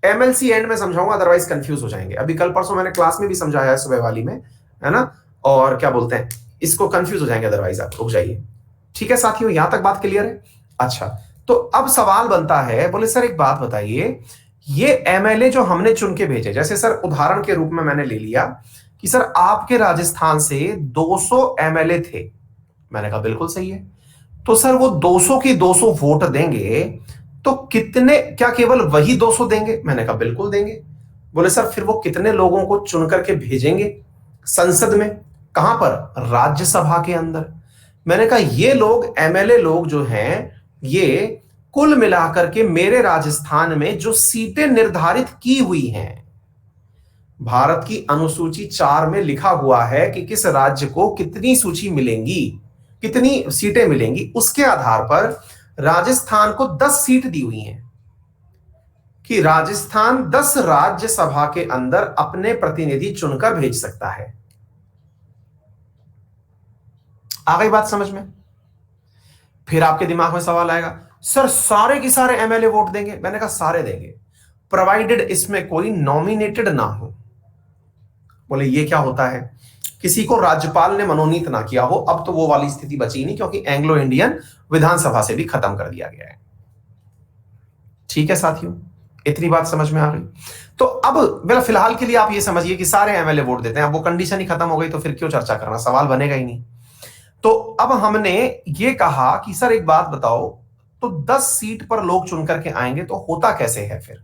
MLC एंड में समझाऊंगा, अदरवाइज कंफ्यूज हो जाएंगे। अभी कल परसों मैंने क्लास में भी समझाया है सुबह वाली में, है ना? और क्या बोलते हैं, इसको कंफ्यूज हो जाएंगे अदरवाइज, आप रुक जाइए। ठीक है साथियों, यहां तक बात क्लियर है। अच्छा, तो अब सवाल बनता है, बोले सर एक बात बताइए, ये एमएलए जो हमने चुन के भेजे, जैसे सर उदाहरण के रूप में मैंने ले लिया कि सर आपके राजस्थान से 200 एमएलए थे। मैंने कहा बिल्कुल सही है। तो सर वो 200 की 200 वोट देंगे तो कितने, क्या केवल वही 200 देंगे? मैंने कहा बिल्कुल देंगे। बोले सर फिर वो कितने लोगों को चुन करके भेजेंगे संसद में? कहां पर? राज्यसभा के अंदर। मैंने कहा ये लोग एमएलए लोग जो हैं, ये कुल मिलाकर के मेरे राजस्थान में जो सीटें निर्धारित की हुई हैं, भारत की अनुसूची 4 में लिखा हुआ है कि किस राज्य को कितनी सूची मिलेंगी, कितनी सीटें मिलेंगी, उसके आधार पर राजस्थान को 10 सीट दी हुई हैं कि राजस्थान 10 राज्यसभा के अंदर अपने प्रतिनिधि चुनकर भेज सकता है। आ गई बात समझ में? फिर आपके दिमाग में सवाल आएगा, सर सारे के सारे एमएलए वोट देंगे? मैंने कहा सारे देंगे, प्रोवाइडेड इसमें कोई नॉमिनेटेड ना हो। बोले ये क्या होता है? किसी को राज्यपाल ने मनोनीत ना किया हो। अब तो वो वाली स्थिति बची नहीं, क्योंकि एंग्लो इंडियन विधानसभा से भी खत्म कर दिया गया है। ठीक है साथियों, इतनी बात समझ में आ गई? तो अब फिलहाल के लिए आप ये समझिए कि सारे एमएलए वोट देते हैं। अब वो कंडीशन ही खत्म हो गई तो फिर क्यों चर्चा करना, सवाल बनेगा ही नहीं। तो अब हमने ये कहा कि सर एक बात बताओ, तो 10 सीट पर लोग चुन करके आएंगे तो होता कैसे है फिर?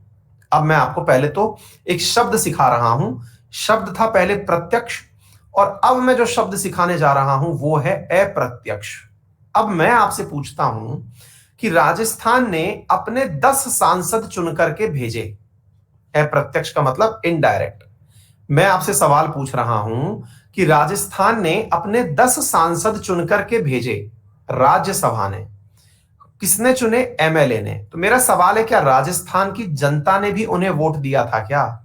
अब मैं आपको पहले तो एक शब्द सिखा रहा हूं। शब्द था पहले प्रत्यक्ष, और अब मैं जो शब्द सिखाने जा रहा हूं वो है अप्रत्यक्ष। अब मैं आपसे पूछता हूं कि राजस्थान ने अपने 10 सांसद चुन करके भेजे, अप्रत्यक्ष का मतलब इनडायरेक्ट। मैं आपसे सवाल पूछ रहा हूं कि राजस्थान ने अपने 10 सांसद चुन करके भेजे, राज्यसभा ने। किसने चुने? एमएलए ने। तो मेरा सवाल है, क्या राजस्थान की जनता ने भी उन्हें वोट दिया था क्या?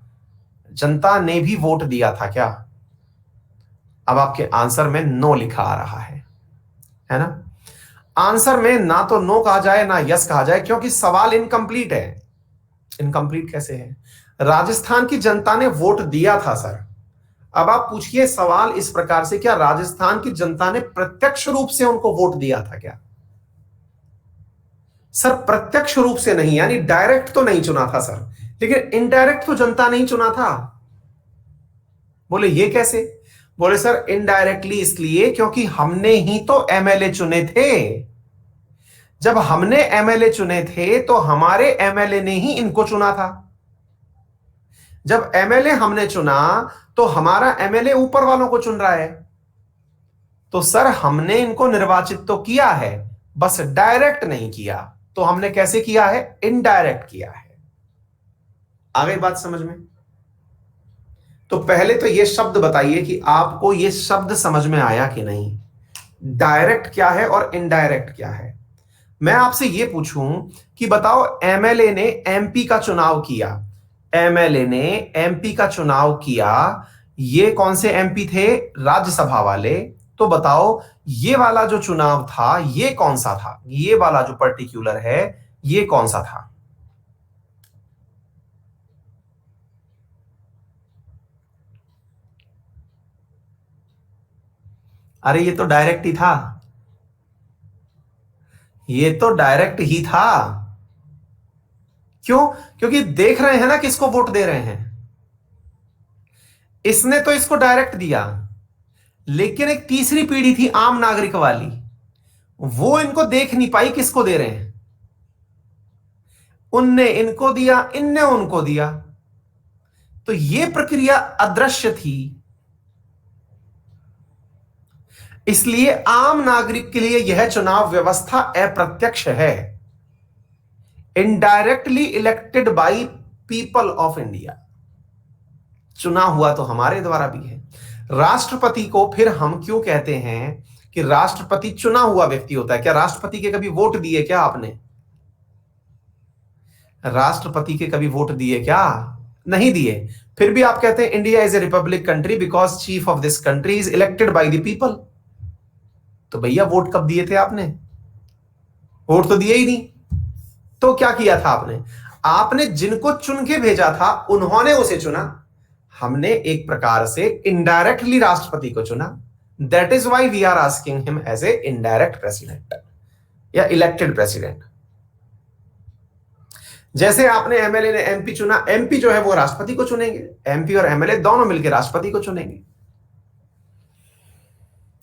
जनता ने भी वोट दिया था क्या? अब आपके आंसर में नो लिखा आ रहा है ना? आंसर में ना तो नो कहा जाए ना यस कहा जाए, क्योंकि सवाल इनकम्प्लीट है। इनकम्प्लीट कैसे है? राजस्थान की जनता ने वोट दिया था सर। अब आप पूछिए सवाल इस प्रकार से, क्या राजस्थान की जनता ने प्रत्यक्ष रूप से उनको वोट दिया था क्या? सर प्रत्यक्ष रूप से नहीं, यानी डायरेक्ट तो नहीं चुना था सर, लेकिन इनडायरेक्ट तो जनता नहीं चुना था। बोले ये कैसे? बोले सर इनडायरेक्टली इसलिए क्योंकि हमने ही तो एमएलए चुने थे। जब हमने एमएलए चुने थे तो हमारे एमएलए ने ही इनको चुना था। जब एमएलए हमने चुना तो हमारा एमएलए ऊपर वालों को चुन रहा है। तो सर हमने इनको निर्वाचित तो किया है, बस डायरेक्ट नहीं किया। तो हमने कैसे किया है? इनडायरेक्ट किया है। आ गई बात समझ में? तो पहले तो यह शब्द बताइए कि आपको यह शब्द समझ में आया कि नहीं, डायरेक्ट क्या है और इनडायरेक्ट क्या है। मैं आपसे यह पूछूं कि बताओ, एमएलए ने एमपी का चुनाव किया, एमएलए ने एमपी का चुनाव किया, ये कौन से एमपी थे? राज्यसभा वाले। तो बताओ ये वाला जो चुनाव था ये कौन सा था? ये वाला जो पर्टिकुलर है ये कौन सा था? अरे ये तो डायरेक्ट ही था, ये तो डायरेक्ट ही था। क्यों? क्योंकि देख रहे हैं ना किसको वोट दे रहे हैं। इसने तो इसको डायरेक्ट दिया, लेकिन एक तीसरी पीढ़ी थी आम नागरिक वाली, वो इनको देख नहीं पाई किसको दे रहे हैं। उनने इनको दिया, इनने उनको दिया। तो यह प्रक्रिया अदृश्य थी। इसलिए आम नागरिक के लिए यह चुनाव व्यवस्था अप्रत्यक्ष है, indirectly elected by people of India. चुना हुआ तो हमारे द्वारा भी है। राष्ट्रपति को फिर हम क्यों कहते हैं कि राष्ट्रपति चुना हुआ व्यक्ति होता है? क्या राष्ट्रपति के कभी वोट दिए क्या आपने? राष्ट्रपति के कभी वोट दिए क्या? नहीं दिए। फिर भी आप कहते हैं India is a Republic country because chief of this country is elected by the people. तो भैया वोट कब दिए थे आपने? वोट तो दिए ही नहीं। तो क्या किया था आपने? आपने जिनको चुन के भेजा था उन्होंने उसे चुना। हमने एक प्रकार से इनडायरेक्टली राष्ट्रपति को चुना। That is why we are asking him as a indirect president या इलेक्टेड प्रेसिडेंट। जैसे आपने एमएलए ने एमपी चुना, एमपी जो है वो राष्ट्रपति को चुनेंगे, एमपी और एमएलए दोनों मिलकर राष्ट्रपति को चुनेंगे।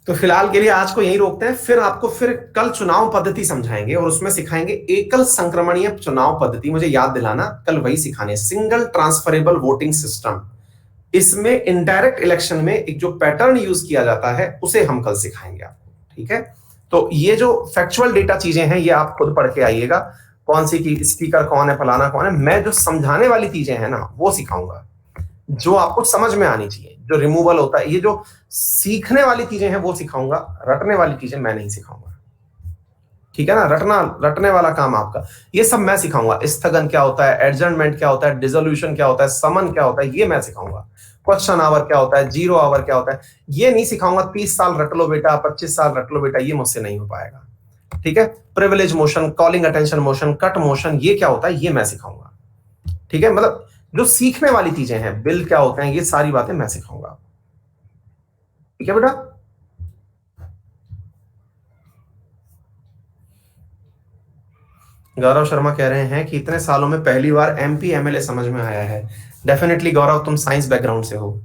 तो फिलहाल के लिए आज को यही रोकते हैं, फिर आपको फिर कल चुनाव पद्धति समझाएंगे और उसमें सिखाएंगे एकल संक्रमणीय चुनाव पद्धति। मुझे याद दिलाना, कल वही सिखाने, सिंगल ट्रांसफरेबल वोटिंग सिस्टम। इसमें इनडायरेक्ट इलेक्शन में एक जो पैटर्न यूज किया जाता है उसे हम कल सिखाएंगे आपको, ठीक है। तो ये जो फैक्चुअल डेटा चीजें हैं ये आप खुद पढ़ के आइएगा, कौन सी की स्पीकर कौन है, फलाना कौन है। मैं जो समझाने वाली चीजें हैं ना वो सिखाऊंगा, जो आपको समझ में आनी चाहिए, जो रिमूवल होता है, ये जो सीखने वाली चीजें हैं वो सिखाऊंगा, रटने वाली चीजें मैं नहीं सिखाऊंगा, ठीक है ना। रटने वाला काम आपका, ये सब मैं सिखाऊंगा। स्थगन क्या होता है, एडजर्नमेंट क्या होता है, डिसोल्यूशन क्या होता है, समन क्या होता है, ये मैं सिखाऊंगा। क्वेश्चन आवर क्या होता है, जीरो आवर क्या होता है, ये नहीं सिखाऊंगा। 30 साल रट लो बेटा, 25 साल रट लो बेटा, ये मुझसे नहीं हो पाएगा, ठीक है। Privilege motion, calling attention motion, cut motion, ये क्या होता है ये मैं सिखाऊंगा, ठीक है। मतलब जो सीखने वाली चीजें हैं, बिल क्या होते हैं, ये सारी बातें मैं सिखाऊंगा, ठीक है बेटा। गौरव शर्मा कह रहे हैं कि इतने सालों में पहली बार एमपी एमएलए समझ में आया है। डेफिनेटली गौरव, तुम साइंस बैकग्राउंड से हो।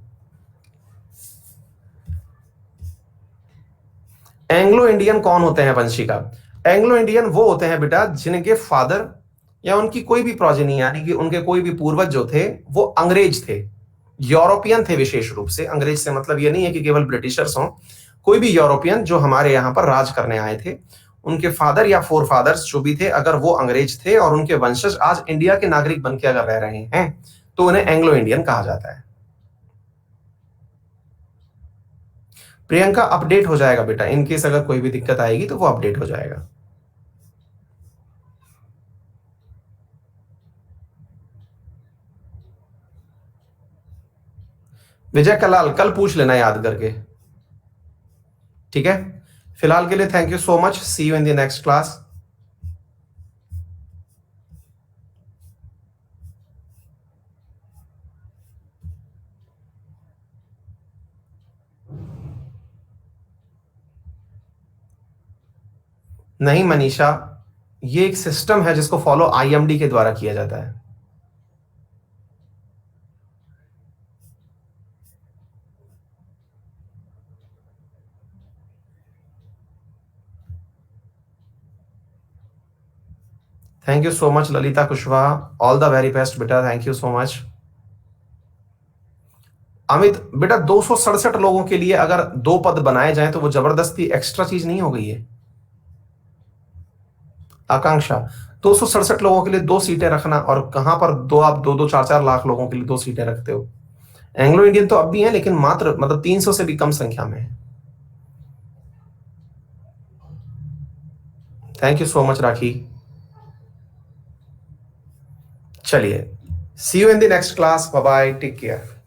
एंग्लो इंडियन कौन होते हैं वंशिका? एंग्लो इंडियन वो होते हैं बेटा जिनके फादर या उनकी कोई भी प्रोजेनी, यानी कि उनके कोई भी पूर्वज जो थे वो अंग्रेज थे, यूरोपियन थे विशेष रूप से। अंग्रेज से मतलब ये नहीं है कि केवल ब्रिटिशर्स हों, कोई भी यूरोपियन जो हमारे यहाँ पर राज करने आए थे, उनके फादर या फोर फादर्स जो भी थे, अगर वो अंग्रेज थे और उनके वंशज आज इंडिया के नागरिक बन के अगर रह रहे हैं तो उन्हें एंग्लो इंडियन कहा जाता है। प्रियंका, अपडेट हो जाएगा बेटा, इनकेस अगर कोई भी दिक्कत आएगी तो वो अपडेट हो जाएगा। विजय कलाल, कल पूछ लेना याद करके, ठीक है। फिलहाल के लिए thank you so much, see you in the next class. नहीं मनीषा, ये एक सिस्टम है जिसको फॉलो आईएमडी के द्वारा किया जाता है। Thank you so much Lalita Kushwaha, all the very best बेटा, thank you so much. Amit बेटा, 267 लोगों के लिए अगर 2 पद बनाए जाएं तो वो जबरदस्ती एक्स्ट्रा चीज नहीं हो गई है। आकांक्षा, 267 लोगों के लिए 2 सीटें रखना, और कहां पर दो, आप 2-2 4-4 लाख लोगों के लिए 2 सीटें रखते हो। एंग्लो इंडियन तो अब भी है लेकिन मात्र मतलब 300 से भी कम संख्या में है। Thank you so much Rakhi. चलिए, see you in the next class, bye bye, take care.